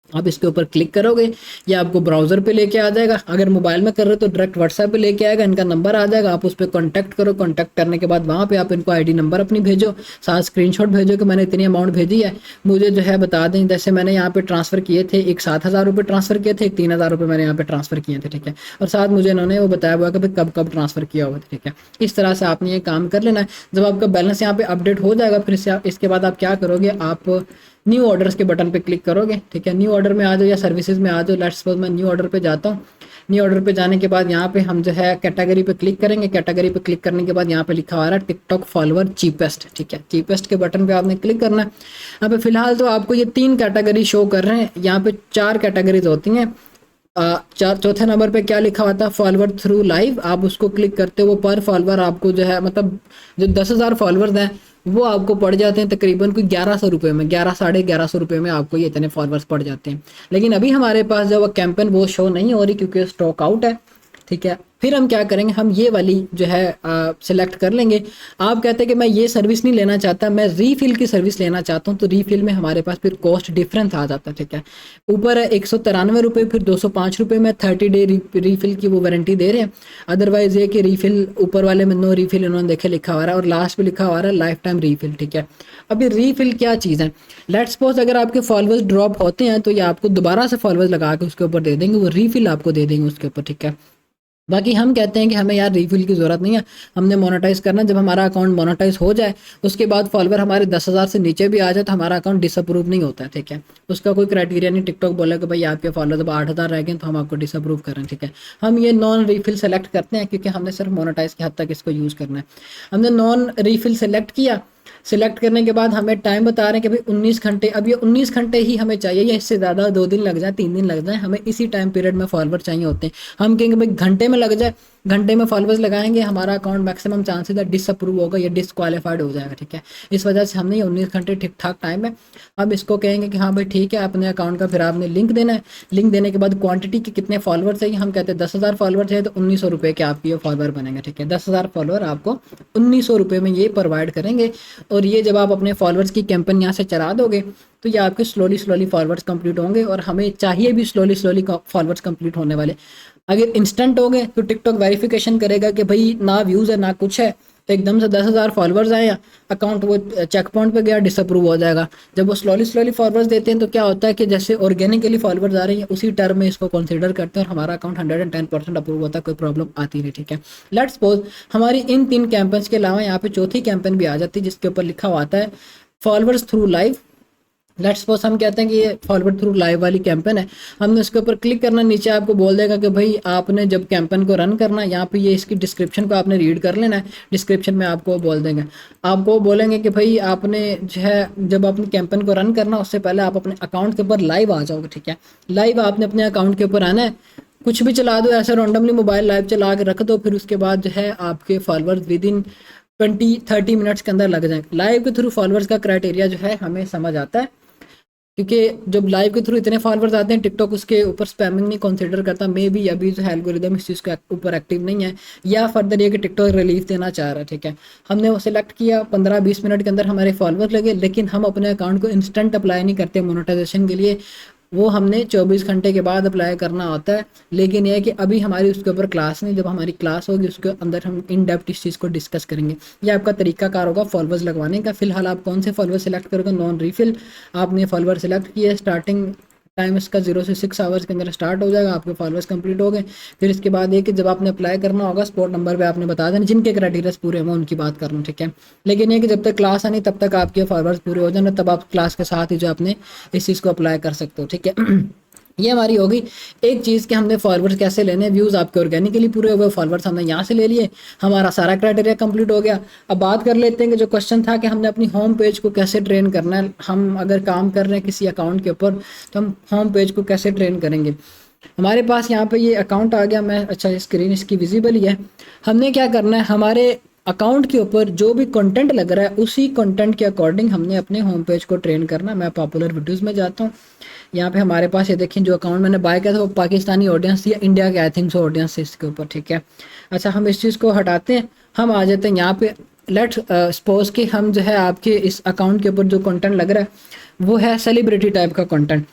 आप इसके ऊपर क्लिक करोगे या आपको ब्राउज़र पे लेके आ जाएगा। अगर मोबाइल में कर रहे हो तो डायरेक्ट व्हाट्सएप पे लेके आएगा, इनका नंबर आ जाएगा, आप उस पर कॉन्टैक्ट करो। कॉन्टैक्ट करने के बाद वहाँ पे आप इनको आईडी नंबर अपनी भेजो, साथ स्क्रीनशॉट भेजो कि मैंने इतनी अमाउंट भेजी है, मुझे जो है बता दें। जैसे मैंने यहाँ पे ट्रांसफ़र किए थे, एक 7,000 रुपये ट्रांसफ़र किए थे, एक 3,000 रुपये मैंने यहाँ पे ट्रांसफ़र किए थे, ठीक है। और साथ मुझे इन्होंने वो बताया हुआ कि भाई कब कब ट्रांसफ़र किया हुआ था, ठीक है। इस तरह से आपने ये काम कर लेना है। जब आपका बैलेंस यहाँ पे अपडेट हो जाएगा, फिर इसके बाद आप क्या करोगे, आप न्यू ऑर्डर्स के बटन पे क्लिक करोगे, ठीक है। न्यू ऑर्डर में आ जाओ या सर्विसेज में आ जाओ। लेट्स सपोज मैं न्यू ऑर्डर पे जाता हूँ। न्यू ऑर्डर पे जाने के बाद यहाँ पे हम जो है कैटेगरी पे क्लिक करेंगे। कैटेगरी पे क्लिक करने के बाद यहाँ पे लिखा हुआ है टिकटॉक फॉलोअर चीपेस्ट, ठीक है। चीपेस्ट के बटन पे आपने क्लिक करना है। यहाँ पे फिलहाल तो आपको ये 3 कैटेगरी शो कर रहे हैं, यहाँ पे 4 कैटेगरीज होती हैं। चौथे नंबर पे क्या लिखा हुआ था, फॉलोअर थ्रू लाइव, आप उसको क्लिक करते हो, पर फॉलोअर आपको जो है मतलब जो 10,000 फॉलोअर्स हैं वो आपको पड़ जाते हैं तकरीबन कोई 1100 रुपये में, 11 साढ़े 1100 रुपये में आपको ये इतने फॉलोअर्स पड़ जाते हैं। लेकिन अभी हमारे पास जो वो कैंपेन वो शो नहीं हो रही क्योंकि स्टॉक आउट है, ठीक है। फिर हम क्या करेंगे, हम ये वाली जो है सिलेक्ट कर लेंगे। आप कहते हैं कि मैं ये सर्विस नहीं लेना चाहता, मैं रीफिल की सर्विस लेना चाहता हूँ, तो रीफिल में हमारे पास फिर कॉस्ट डिफरेंस आ जाता है, ठीक है। ऊपर 193 रुपये, फिर 205 रुपये में 30 डे रीफिल की वो वारंटी दे रहे हैं। अदरवाइज ये कि रीफिल ऊपर वाले में नो रीफिल इन्होंने देखे लिखा हुआ है, और लास्ट पे लिखा हुआ है लाइफ टाइम रीफिल, ठीक है। अभी रीफिल क्या चीज़ है, लेट्स सपोज अगर आपके फॉलोअर्स ड्रॉप होते हैं तो ये आपको दोबारा से फॉलोअर्स लगा के उसके ऊपर दे देंगे, वो रीफिल आपको दे देंगे उसके ऊपर, ठीक है। बाकी हम कहते हैं कि हमें यार रीफिल की ज़रूरत नहीं है, हमने मोनेटाइज करना है। जब हमारा अकाउंट मोनेटाइज हो जाए उसके बाद फॉलोवर हमारे 10,000 से नीचे भी आ जाए तो हमारा अकाउंट डिसअप्रूव नहीं होता है, ठीक है। उसका कोई क्राइटेरिया नहीं, टिकटॉक बोला कि भाई आपके फॉलोअर जब 8,000 रह गए तो हम आपको डिसअप्रूव कर रहे हैं, ठीक है। हम ये नॉन रीफिल सेलेक्ट करते हैं क्योंकि हमने सिर्फ मोनेटाइज की हद तक इसको यूज़ करना है। हमने नॉन रीफिल सेलेक्ट किया, सिलेक्ट करने के बाद हमें टाइम बता रहे हैं कि भाई 19 घंटे, अब ये 19 घंटे ही हमें चाहिए या इससे ज़्यादा 2 दिन लग जाए 3 दिन लग जाए, हमें इसी टाइम पीरियड में फॉलोवर चाहिए होते हैं। हम कहेंगे भाई घंटे में लग जाए, घंटे में फॉलोवर्स लगाएंगे, हमारा अकाउंट मैक्सिमम चांसेस है डिसअप्रूव होगा या डिसक्वालीफाइड हो जाएगा, ठीक है। इस वजह से हमने ये 19 घंटे ठीक ठाक टाइम है। अब इसको कहेंगे कि हाँ भाई ठीक है, अपने अकाउंट का फिर आपने लिंक देना है। लिंक देने के बाद क्वांटिटी के कितने फॉलोवर चाहिए, हम कहते हैं 10,000 फॉलोवर चाहिए तो 1,900 रुपये के आपके ये फॉलोवर बनेंगे, ठीक है। 10,000 फॉलोवर आपको 1,900 रुपये में ये प्रोवाइड करेंगे। और ये जब आप अपने फॉलोवर्स की कैंपेन यहाँ से चला दोगे तो ये आपके स्लोली स्लोली फॉलोवर्स कंप्लीट होंगे, और हमें चाहिए भी स्लोली स्लोली फॉलोवर्स कंप्लीट होने वाले। अगर इंस्टेंट हो गए तो टिकटॉक वेरिफिकेशन करेगा कि भाई ना व्यूज़ है ना कुछ है, तो एकदम से 10,000 फॉलोवर्स आए या अकाउंट वो चेक पॉइंट पे गया, डिसअप्रूव हो जाएगा। जब वो स्लोली स्लोली फॉलोवर्स देते हैं तो क्या होता है कि जैसे ऑर्गेनिकली फॉलोवर्स आ रही हैं उसी टर्म में इसको कंसीडर करते हैं और हमारा अकाउंट 110% अप्रूव होता है, कोई प्रॉब्लम आती नहीं, ठीक है। लेट्स सपोज हमारी इन 3 कैंपेन्स के अलावा यहाँ पे चौथी कैंपेन भी आ जाती है जिसके ऊपर लिखा हुआ आता है followers through live. Let's suppose हम कहते हैं कि ये फॉरवर्ड थ्रू लाइव वाली कैंपेन है, हमने उसके ऊपर क्लिक करना, नीचे आपको बोल देगा कि भाई आपने जब कैंपेन को रन करना है यहाँ पे ये इसकी डिस्क्रिप्शन को आपने रीड कर लेना है। डिस्क्रिप्शन में आपको बोल देंगे, आपको बोलेंगे कि भाई आपने जो है जब अपनी कैंपेन को रन करना उससे पहले आप अपने अकाउंट के ऊपर लाइव आ जाओगे, ठीक है। लाइव आपने अपने अकाउंट के ऊपर आना है, कुछ भी चला दो ऐसे रैंडमली मोबाइल लाइव चला के रख दो, फिर उसके बाद जो है आपके फॉलोअर्स विद इन 20-30 मिनट्स के अंदर लग जाएंगे। लाइव के थ्रू फॉलोअर्स का क्राइटेरिया जो है हमें समझ आता है, क्योंकि जब लाइव के थ्रू इतने फॉलोवर्स आते हैं टिकटॉक उसके ऊपर स्पैमिंग नहीं कंसीडर करता। मे बी अभी जो है एल्गोरिदम इस चीज़ के ऊपर एक्टिव नहीं है, या फर्दर ये कि टिकटॉक रिलीफ देना चाह रहा है, ठीक है। हमने वो सिलेक्ट किया, 15-20 मिनट के अंदर हमारे फॉलोवर लगे, लेकिन हम अपने अकाउंट को इंस्टेंट अप्लाई नहीं करते मोनेटाइजेशन के लिए, वो हमने 24 घंटे के बाद अप्लाई करना होता है। लेकिन यह है कि अभी हमारी उसके ऊपर क्लास नहीं, जब हमारी क्लास होगी उसके अंदर हम इन डेप्थ इस चीज़ को डिस्कस करेंगे। ये आपका तरीकाकार होगा फॉलोवर्स लगवाने का। फिलहाल आप कौन से फॉलोवर सेलेक्ट करोगे, नॉन रीफिल आपने फॉलोवर सेलेक्ट किया, स्टार्टिंग टाइम इसका 0 से 6 आवर्स के अंदर स्टार्ट हो जाएगा, आपके फॉलोवर्स कंप्लीट हो गए। फिर इसके बाद ये कि जब आपने अप्लाई करना होगा स्पॉट नंबर पे आपने बता देना, जिनके क्राइटेरियाज पूरे हैं मैं उनकी बात कर रहा हूँ, ठीक है। लेकिन ये कि जब तक क्लास आनी तब तक आपके फॉलोवर्स पूरे हो जाना, तब आप क्लास के साथ ही जो आपने इस चीज़ को अप्लाई कर सकते हो, ठीक है। ये हमारी होगी एक चीज़ कि हमने फॉलोवर्स कैसे लेने, व्यूज़ आपके ऑर्गेनिकली पूरे हुए, फॉलोवर्स हमने यहाँ से ले लिए, हमारा सारा क्राइटेरिया कंप्लीट हो गया। अब बात कर लेते हैं कि जो क्वेश्चन था कि हमने अपनी होम पेज को कैसे ट्रेन करना है। हम अगर काम कर रहे हैं किसी अकाउंट के ऊपर तो हम होम पेज को कैसे ट्रेन करेंगे। हमारे पास यहाँ पे ये अकाउंट आ गया, मैं अच्छा स्क्रीन इसकी विजिबल ही है। हमने क्या करना है, हमारे अकाउंट के ऊपर जो भी कंटेंट लग रहा है उसी कंटेंट के अकॉर्डिंग हमने अपने होम पेज को ट्रेन करना। मैं पॉपुलर वीडियोज़ में जाता हूँ, यहाँ पे हमारे पास ये देखिए जो अकाउंट मैंने बाय किया था वो पाकिस्तानी ऑडियंस या इंडिया के आई थिंक सो ऑडियंस है इसके ऊपर, ठीक है। अच्छा हम इस चीज़ को हटाते हैं, हम आ जाते हैं यहाँ पे। लेट्स सपोज कि हम जो है आपके इस अकाउंट के ऊपर जो कंटेंट लग रहा है वो है सेलिब्रिटी टाइप का कंटेंट।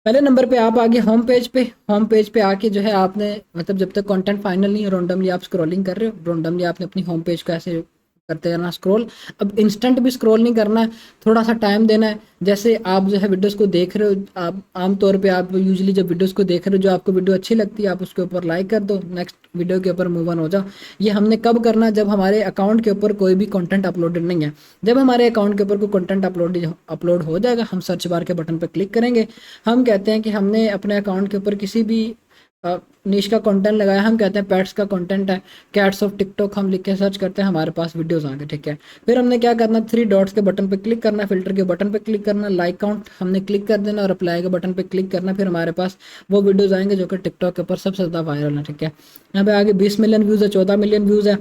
पहले नंबर पे आप आगे होम पेज पे, होम पेज पे आके जो है आपने मतलब जब तक कंटेंट फाइनल नहीं है रैंडमली आप स्क्रॉलिंग कर रहे हो, रैंडमली आपने अपनी होम पेज को ऐसे करते रहना स्क्रॉल। अब इंस्टेंट भी स्क्रॉल नहीं करना है, थोड़ा सा टाइम देना है। जैसे आप जो है वीडियोस को देख रहे हो, आप आमतौर पे आप यूजुअली जब वीडियोस को देख रहे हो जो आपको वीडियो अच्छी लगती है आप उसके ऊपर लाइक कर दो, नेक्स्ट वीडियो के ऊपर मूव ऑन हो जाओ। ये हमने कब करना है, जब हमारे अकाउंट के ऊपर कोई भी कंटेंट अपलोडेड नहीं है। जब हमारे अकाउंट के ऊपर कोई कंटेंट अपलोड हो जाएगा हम सर्च बार के बटन पर क्लिक करेंगे। हम कहते हैं कि हमने अपने अकाउंट के ऊपर किसी भी निश का कंटेंट लगाया, हम कहते हैं पेट्स का कंटेंट है, कैट्स ऑफ टिकटॉक हम लिख के सर्च करते हैं, हमारे पास वीडियोस आ गए, ठीक है। फिर हमने क्या करना, 3 डॉट्स के बटन पे क्लिक करना, फिल्टर के बटन पे क्लिक करना, लाइक काउंट हमने क्लिक कर देना और अप्लाई के बटन पे क्लिक करना। फिर हमारे पास वो वीडियोस आएंगे जो कि टिकटॉक के ऊपर सबसे ज़्यादा वायरल है, ठीक है। यहाँ पे आगे 20 मिलियन व्यूज़ है, 14 मिलियन व्यूज़ है,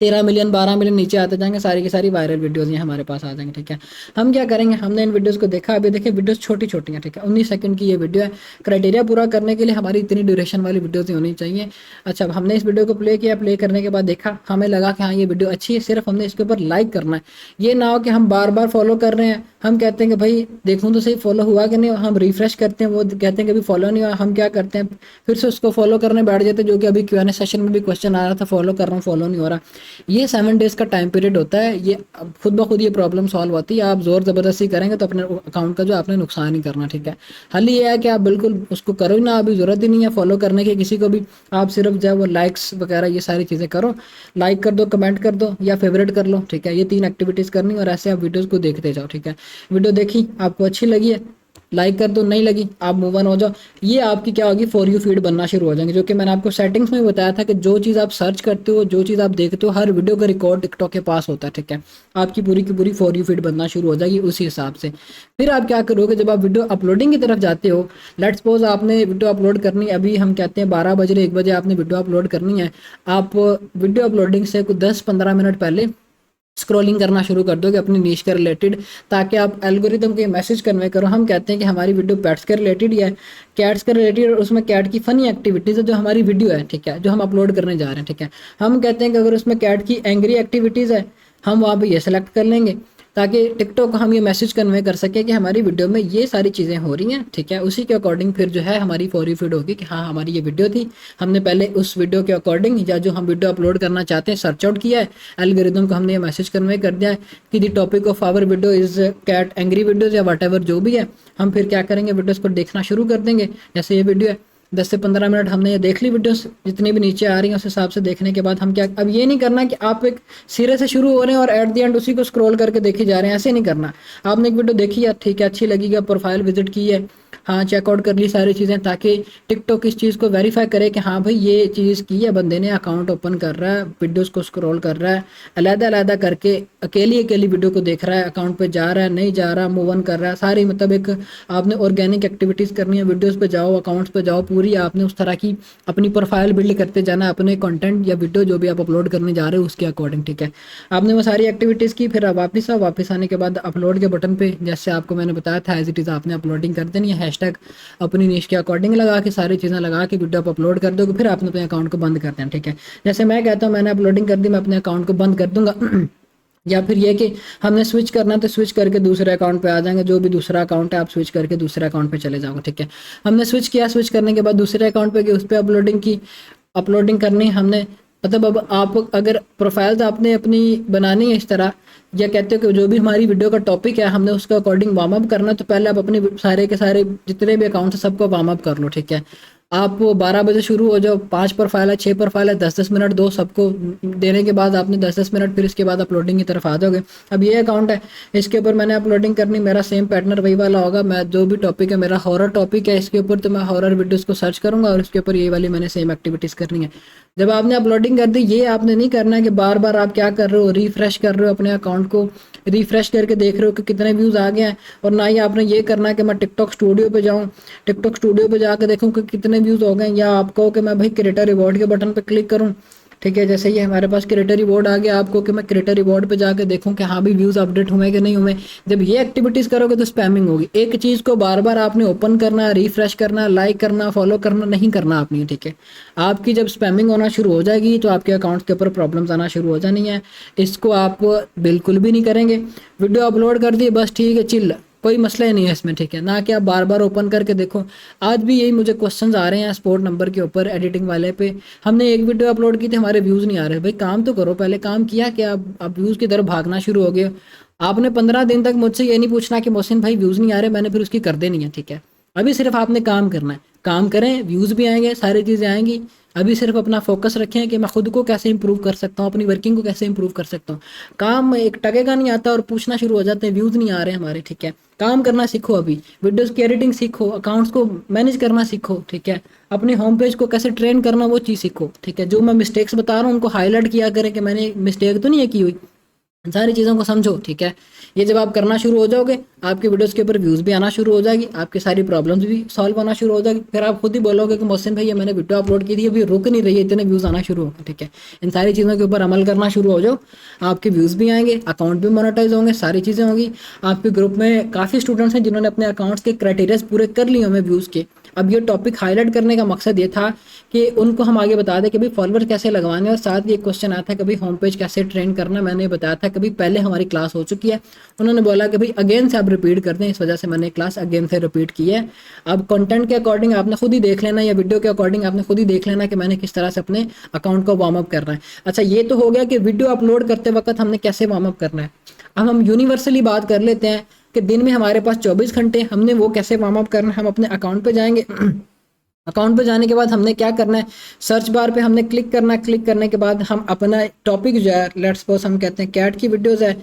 13 मिलियन, 12 मिलियन नीचे आते जाएंगे, सारी की सारी वायरल वीडियोस ये हमारे पास आ जाएंगे, ठीक है। हम क्या करेंगे, हमने इन वीडियोस को देखा, अभी देखिए वीडियोस छोटी छोटी हैं, ठीक है। 19 सेकंड की ये वीडियो है। क्राइटेरिया पूरा करने के लिए हमारी इतनी ड्यूरेशन वाली वीडियोस होनी चाहिए। अच्छा हमने इस वीडियो को प्ले किया, प्ले करने के बाद देखा, हमें लगा कि हाँ ये वीडियो अच्छी है, सिर्फ हमने इसके ऊपर लाइक करना है। ये ना हो कि हम बार बार फॉलो कर रहे हैं, हम कहते हैं कि भाई देखूँ तो सही फॉलो हुआ कि नहीं, हम रिफ्रेश करते हैं, वो कहते हैं कि अभी फॉलो नहीं हुआ, हम क्या करते हैं फिर से उसको फॉलो करने बैठ जाते हैं, जो कि अभी Q&A सेशन में भी क्वेश्चन आ रहा था, फॉलो कर रहा हूँ फॉलो नहीं हो रहा। ये 7 डेज़ का टाइम पीरियड होता है। ये खुद ब खुद ये प्रॉब्लम सॉल्व होती है। आप ज़ोर ज़बरदस्ती करेंगे तो अपने अकाउंट का जो आपने नुकसान ही करना, ठीक है। हल ये है कि आप बिल्कुल उसको करो ही ना, अभी ज़रूरत ही नहीं है फॉलो करने की किसी को भी। आप सिर्फ जो है वो लाइक्स वगैरह ये सारी चीज़ें करो, लाइक कर दो, कमेंट कर दो या फेवरेट कर लो, ठीक है। ये 3 एक्टिविटीज़ करनी और ऐसे आप वीडियोज़ को देखते जाओ, ठीक है। वीडियो देखी, आपको अच्छी लगी है, लाइक कर दो, नहीं लगी आप मूव ऑन हो जाओ। ये आपकी क्या होगी, फॉर यू फीड बनना शुरू हो जाएंगे, जो कि मैंने आपको सेटिंग्स में बताया था कि जो चीज़ आप सर्च करते हो, जो चीज़ आप देखते हो, हर वीडियो का रिकॉर्ड टिकटॉक के पास होता है, ठीक है। आपकी पूरी की पूरी फॉर यू फीड बनना शुरू हो जाएगी उसी हिसाब से। फिर आप क्या करोगे, जब आप वीडियो अपलोडिंग की तरफ जाते हो, लेट्स सपोज आपने वीडियो अपलोड करनी, अभी हम कहते हैं 12 बजे 1 बजे आपने वीडियो अपलोड करनी है। आप वीडियो अपलोडिंग से कुछ 10-15 मिनट पहले स्क्रॉलिंग करना शुरू कर दोगे अपनी नीश के रिलेटेड, ताकि आप एल्गोरिदम के मैसेज कन्वे करो। हम कहते हैं कि हमारी वीडियो पेट्स के रिलेटेड ही है, कैट्स के रिलेटेड, और उसमें कैट की फनी एक्टिविटीज़ है जो हमारी वीडियो है, ठीक है, जो हम अपलोड करने जा रहे हैं, ठीक है। हम कहते हैं कि अगर उसमें कैट की एंग्री एक्टिविटीज़ है, हम वहाँ पे ये सेलेक्ट कर लेंगे ताकि टिकटॉक को हम ये मैसेज कन्वे कर सकें कि हमारी वीडियो में ये सारी चीज़ें हो रही हैं, ठीक है। उसी के अकॉर्डिंग फिर जो है हमारी फॉर यू फीड होगी कि हाँ हमारी ये वीडियो थी, हमने पहले उस वीडियो के अकॉर्डिंग या जो हम वीडियो अपलोड करना चाहते हैं सर्च आउट किया है, एल्गोरिदम को हमने ये मैसेज कन्वे कर दिया है कि the topic of our video is cat angry videos या वट एवर जो भी है। हम फिर क्या करेंगे, वीडियोज़ को देखना शुरू कर देंगे। जैसे ये वीडियो है, 10 से 15 मिनट हमने ये देख ली वीडियोस, जितनी भी नीचे आ रही हैं उस हिसाब से देखने के बाद हम क्या, अब ये नहीं करना कि आप एक सिरे से शुरू हो रहे हैं और एट द एंड उसी को स्क्रॉल करके देखे जा रहे हैं, ऐसे नहीं करना। आपने एक वीडियो देखी है, ठीक है, अच्छी लगेगी, प्रोफाइल विजिट की है, हाँ चेकआउट कर ली सारी चीज़ें, ताकि टिकटॉक इस चीज़ को वेरीफाई करे कि हाँ भाई ये चीज़ की है बंदे ने, अकाउंट ओपन कर रहा है, वीडियोस को स्क्रॉल कर रहा है, अलग-अलग करके अकेली अकेली वीडियो को देख रहा है, अकाउंट पे जा रहा है, नहीं जा रहा, मूव ऑन कर रहा है, सारी मतलब एक आपने ऑर्गेनिक एक्टिविटीज़ करनी है। वीडियोज़ पे जाओ, अकाउंट्स पे जाओ, पूरी आपने उस तरह की अपनी प्रोफाइल बिल्ड करते जाना है अपने कंटेंट या वीडियो जो भी आप अपलोड करने जा रहे हो उसके अकॉर्डिंग, ठीक है। आपने वो सारी एक्टिविटीज़ की, फिर आप वापस आओ, वापस आने के बाद अपलोड के बटन पे जैसे आपको मैंने बताया था एज इट इज़ आपने अपलोडिंग कर देनी है, हैशटैग अपनी निश के अकॉर्डिंग लगा के सारी चीज़ें लगा के वीडियो आप अपलोड कर दोगे, फिर आपने अपने अकाउंट को बंद कर देना, ठीक है। जैसे मैं कहता हूँ मैंने अपलोडिंग कर दी, मैं अपने अकाउंट को बंद कर दूंगा या फिर ये कि हमने स्विच करना है तो स्विच करके दूसरे अकाउंट पे आ जाएंगे, जो भी दूसरा अकाउंट है आप स्विच करके दूसरे अकाउंट पे चले जाओगे, ठीक है। हमने स्विच किया, स्विच करने के बाद दूसरे अकाउंट पे गए, उस पर अपलोडिंग की, अपलोडिंग करनी हमने, मतलब अब आप अगर प्रोफाइल्स आपने अपनी बनानी है इस तरह, या कहते हो कि जो भी हमारी वीडियो का टॉपिक है हमने उसका अकॉर्डिंग वार्म अप करना है, तो पहले आप अपने सारे के सारे जितने भी अकाउंट है सबको वार्म अप कर लो, ठीक है। आप 12 बजे शुरू हो जाओ, 5 प्रोफाइल है, 6 प्रोफाइल है, 10-10 मिनट दो सबको, देने के बाद आपने 10-10 मिनट फिर इसके बाद अपलोडिंग की तरफ आ जाओगे। अब ये अकाउंट है, इसके ऊपर मैंने अपलोडिंग करनी, मेरा सेम पैटर्न वही वाला होगा। मैं जो भी टॉपिक है मेरा हॉरर टॉपिक है, इसके ऊपर तो मैं हॉरर वीडियोस को सर्च करूंगा और इसके ऊपर ये वाली मैंने सेम एक्टिविटीज़ करनी है। जब आपने अपलोडिंग कर दी, ये आपने नहीं करना है कि बार बार आप क्या कर रहे हो, रिफ्रेश कर रहे हो अपने अकाउंट को, रिफ्रेश करके देख रहे हो कि कितने व्यूज़ आ गए हैं, और ना ही आपने ये करना है कि मैं टिकटॉक स्टूडियो पे जाऊँ, टिकटॉक स्टूडियो पे जाकर देखूँ कि कितने व्यूज़ हो गए, या आप कहो कि मैं भाई क्रिएटर रिवॉर्ड के बटन पे क्लिक करूँ, ठीक है। जैसे ये हमारे पास क्रिएटर रिवॉर्ड आ गया, आपको कि मैं क्रिएटर रिवॉर्ड पे जाकर देखूं कि हाँ भी व्यूज़ अपडेट हुए कि नहीं हुए। जब ये एक्टिविटीज़ करोगे तो स्पैमिंग होगी। एक चीज़ को बार बार आपने ओपन करना, रिफ्रेश करना, लाइक करना, फॉलो करना नहीं करना आपने, ठीक है। आपकी जब स्पैमिंग होना शुरू हो जाएगी तो आपके अकाउंट के ऊपर प्रॉब्लम्स आना शुरू हो जानी है। इसको आप बिल्कुल भी नहीं करेंगे। वीडियो अपलोड कर दी, बस ठीक है, चिल, कोई मसला ही नहीं है इसमें, ठीक है। ना कि आप बार बार ओपन करके देखो। आज भी यही मुझे क्वेश्चंस आ रहे हैं स्पोर्ट नंबर के ऊपर, एडिटिंग वाले पे, हमने एक वीडियो अपलोड की थी, हमारे व्यूज़ नहीं आ रहे। भाई काम तो करो, पहले काम किया कि आप व्यूज़ की तरफ भागना शुरू हो गए। आपने 15 दिन तक मुझसे ये नहीं पूछना कि मोहसिन भाई व्यूज़ नहीं आ रहे, मैंने फिर उसकी कर देनी है, ठीक है। अभी सिर्फ आपने काम करना है, काम करें, व्यूज़ भी आएंगे, सारी चीज़ें आएंगी। अभी सिर्फ अपना फोकस रखें कि मैं खुद को कैसे इंप्रूव कर सकता हूँ, अपनी वर्किंग को कैसे इंप्रूव कर सकता हूँ। काम एक टकेगा नहीं आता और पूछना शुरू हो जाते हैं व्यूज़ नहीं आ रहे हमारे, ठीक है। काम करना सीखो, अभी वीडियोस की एडिटिंग सीखो, अकाउंट्स को मैनेज करना सीखो, ठीक है। अपने होम पेज को कैसे ट्रेन करना वो चीज़ सीखो, ठीक है। जो मैं मिस्टेक्स बता रहा हूँ उनको हाईलाइट किया करें कि मैंने मिस्टेक तो नहीं है की हुई, सारी चीज़ों को समझो, ठीक है। ये जब आप करना शुरू हो जाओगे, आपके वीडियोस के ऊपर व्यूज़ भी आना शुरू हो जाएगी, आपकी सारी प्रॉब्लम्स भी सॉल्व होना शुरू हो जाएगी। फिर आप खुद ही बोलोगे कि मोहसिन भाई ये मैंने वीडियो अपलोड की थी, अभी रुक नहीं रही है, इतने व्यूज़ आना शुरू हो गए, ठीक है। इन सारी चीज़ों के ऊपर अमल करना शुरू हो जाओ, आपके व्यूज़ भी आएंगे, अकाउंट भी मोनेटाइज होंगे, सारी चीज़ें होंगी। आपके ग्रुप में काफ़ी स्टूडेंट्स हैं जिन्होंने अपने अकाउंट्स के क्राइटेरियाज पूरे कर लिए होंगे व्यूज़ के, अब ये टॉपिक हाईलाइट करने का मकसद ये था कि उनको हम आगे बता दें कि भाई फॉलोअर कैसे लगवाने, और साथ ही एक क्वेश्चन आया था कि भाई होम पेज कैसे ट्रेन करना। मैंने बताया था कि भाई पहले हमारी क्लास हो चुकी है, उन्होंने बोला कि भाई अगेन से आप रिपीट कर दें, इस वजह से मैंने क्लास अगेन से रिपीट की है। अब कंटेंट के अकॉर्डिंग आपने खुद ही देख लेना, या वीडियो के अकॉर्डिंग आपने खुद ही देख लेना कि मैंने किस तरह से अपने अकाउंट को वार्म अप करना है। अच्छा, ये तो हो गया कि वीडियो अपलोड करते वक्त हमने कैसे वार्म अप करना है। अब हम यूनिवर्सली बात कर लेते हैं कि दिन में हमारे पास 24 घंटे, हमने वो कैसे वार्म अप करना है। हम अपने अकाउंट पे जाएंगे, अकाउंट पे जाने के बाद हमने क्या करना है, सर्च बार पे हमने क्लिक करना है। क्लिक करने के बाद हम अपना टॉपिक जो है, लेट्स सपोज हम कहते हैं कैट की वीडियोस है,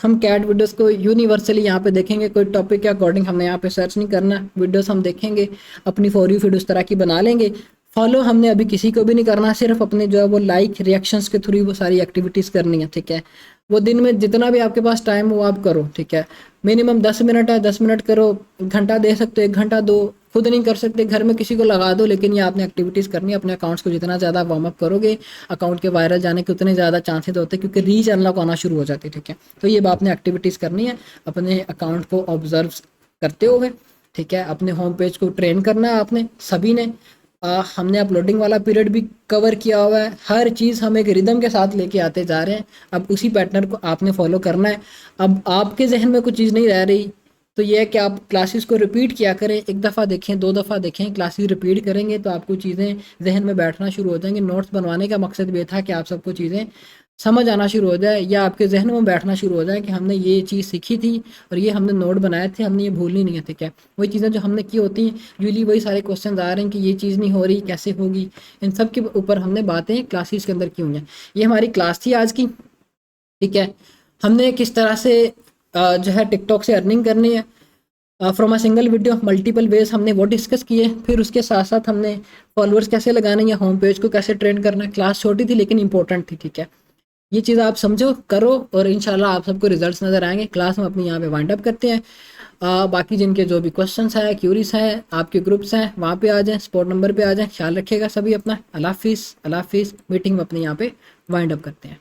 हम कैट वीडियोस को यूनिवर्सली यहाँ पे देखेंगे। कोई टॉपिक के अकॉर्डिंग हमने यहाँ पे सर्च नहीं करना, वीडियोस हम देखेंगे, अपनी फॉर यू फीड उस तरह की बना लेंगे। फॉलो हमने अभी किसी को भी नहीं करना, सिर्फ अपने जो है वो लाइक रिएक्शंस के थ्रू वो सारी एक्टिविटीज़ करनी है, ठीक है। वो दिन में जितना भी आपके पास टाइम हो आप करो, ठीक है। मिनिमम 10 मिनट है, 10 मिनट करो, घंटा दे सकते हो 1 घंटा दो, खुद नहीं कर सकते घर में किसी को लगा दो, लेकिन ये आपने एक्टिविटीज़ करनी है। अपने अकाउंट्स को जितना ज़्यादा वार्म अप करोगे, अकाउंट के वायरल जाने के उतने ज़्यादा चांसेस होते हैं, क्योंकि रीच अनलॉक होना शुरू हो जाती है, ठीक है। तो ये आपने एक्टिविटीज़ करनी है अपने अकाउंट को ऑब्जर्व करते हुए, ठीक है। अपने होम पेज को ट्रेन करना है आपने सभी ने। हमने अपलोडिंग वाला पीरियड भी कवर किया हुआ है, हर चीज़ हम एक रिदम के साथ लेके आते जा रहे हैं। अब उसी पैटर्न को आपने फॉलो करना है। अब आपके जहन में कुछ चीज़ नहीं रह रही तो ये है कि आप क्लासेस को रिपीट किया करें, 1 दफ़ा देखें, 2 दफ़ा देखें, क्लासेस रिपीट करेंगे तो आपको चीज़ें जहन में बैठना शुरू हो जाएंगी। नोट्स बनवाने का मकसद ये था कि आप सबको चीज़ें समझ आना शुरू हो जाए, या आपके जहन में बैठना शुरू हो जाए कि हमने ये चीज़ सीखी थी और ये हमने नोट बनाए थे, हमने ये भूलनी नहीं है, ठीक है। वही चीज़ें जो हमने की होती हैं, यूजली वही सारे क्वेश्चन आ रहे हैं कि ये चीज़ नहीं हो रही, कैसे होगी, इन सब के ऊपर हमने बातें क्लासेस के अंदर की हुई हैं। ये हमारी क्लास थी आज की, ठीक है। हमने किस तरह से जो है टिकटॉक से अर्निंग करनी है from a single video, multiple ways हमने वो डिस्कस किए। फिर उसके साथ साथ हमने फॉलोअर्स कैसे लगाने या होम पेज को कैसे ट्रेन करना है। क्लास छोटी थी लेकिन इंपॉर्टेंट थी, ठीक है। ये चीज़ आप समझो, करो, और इंशाल्लाह आप सबको रिजल्ट्स नज़र आएंगे। क्लास में अपनी यहाँ पे वाइंड अप करते हैं। बाकी जिनके जो भी क्वेश्चंस हैं, क्यूरीज हैं, आपके ग्रुप्स हैं, वहाँ पे आ जाएं, स्पॉट नंबर पे आ जाएं। ख्याल रखिएगा सभी अपना। अल्लाह हाफिज़, अल्लाह हाफिज़। मीटिंग में अपने यहाँ पे वाइंड अप करते हैं।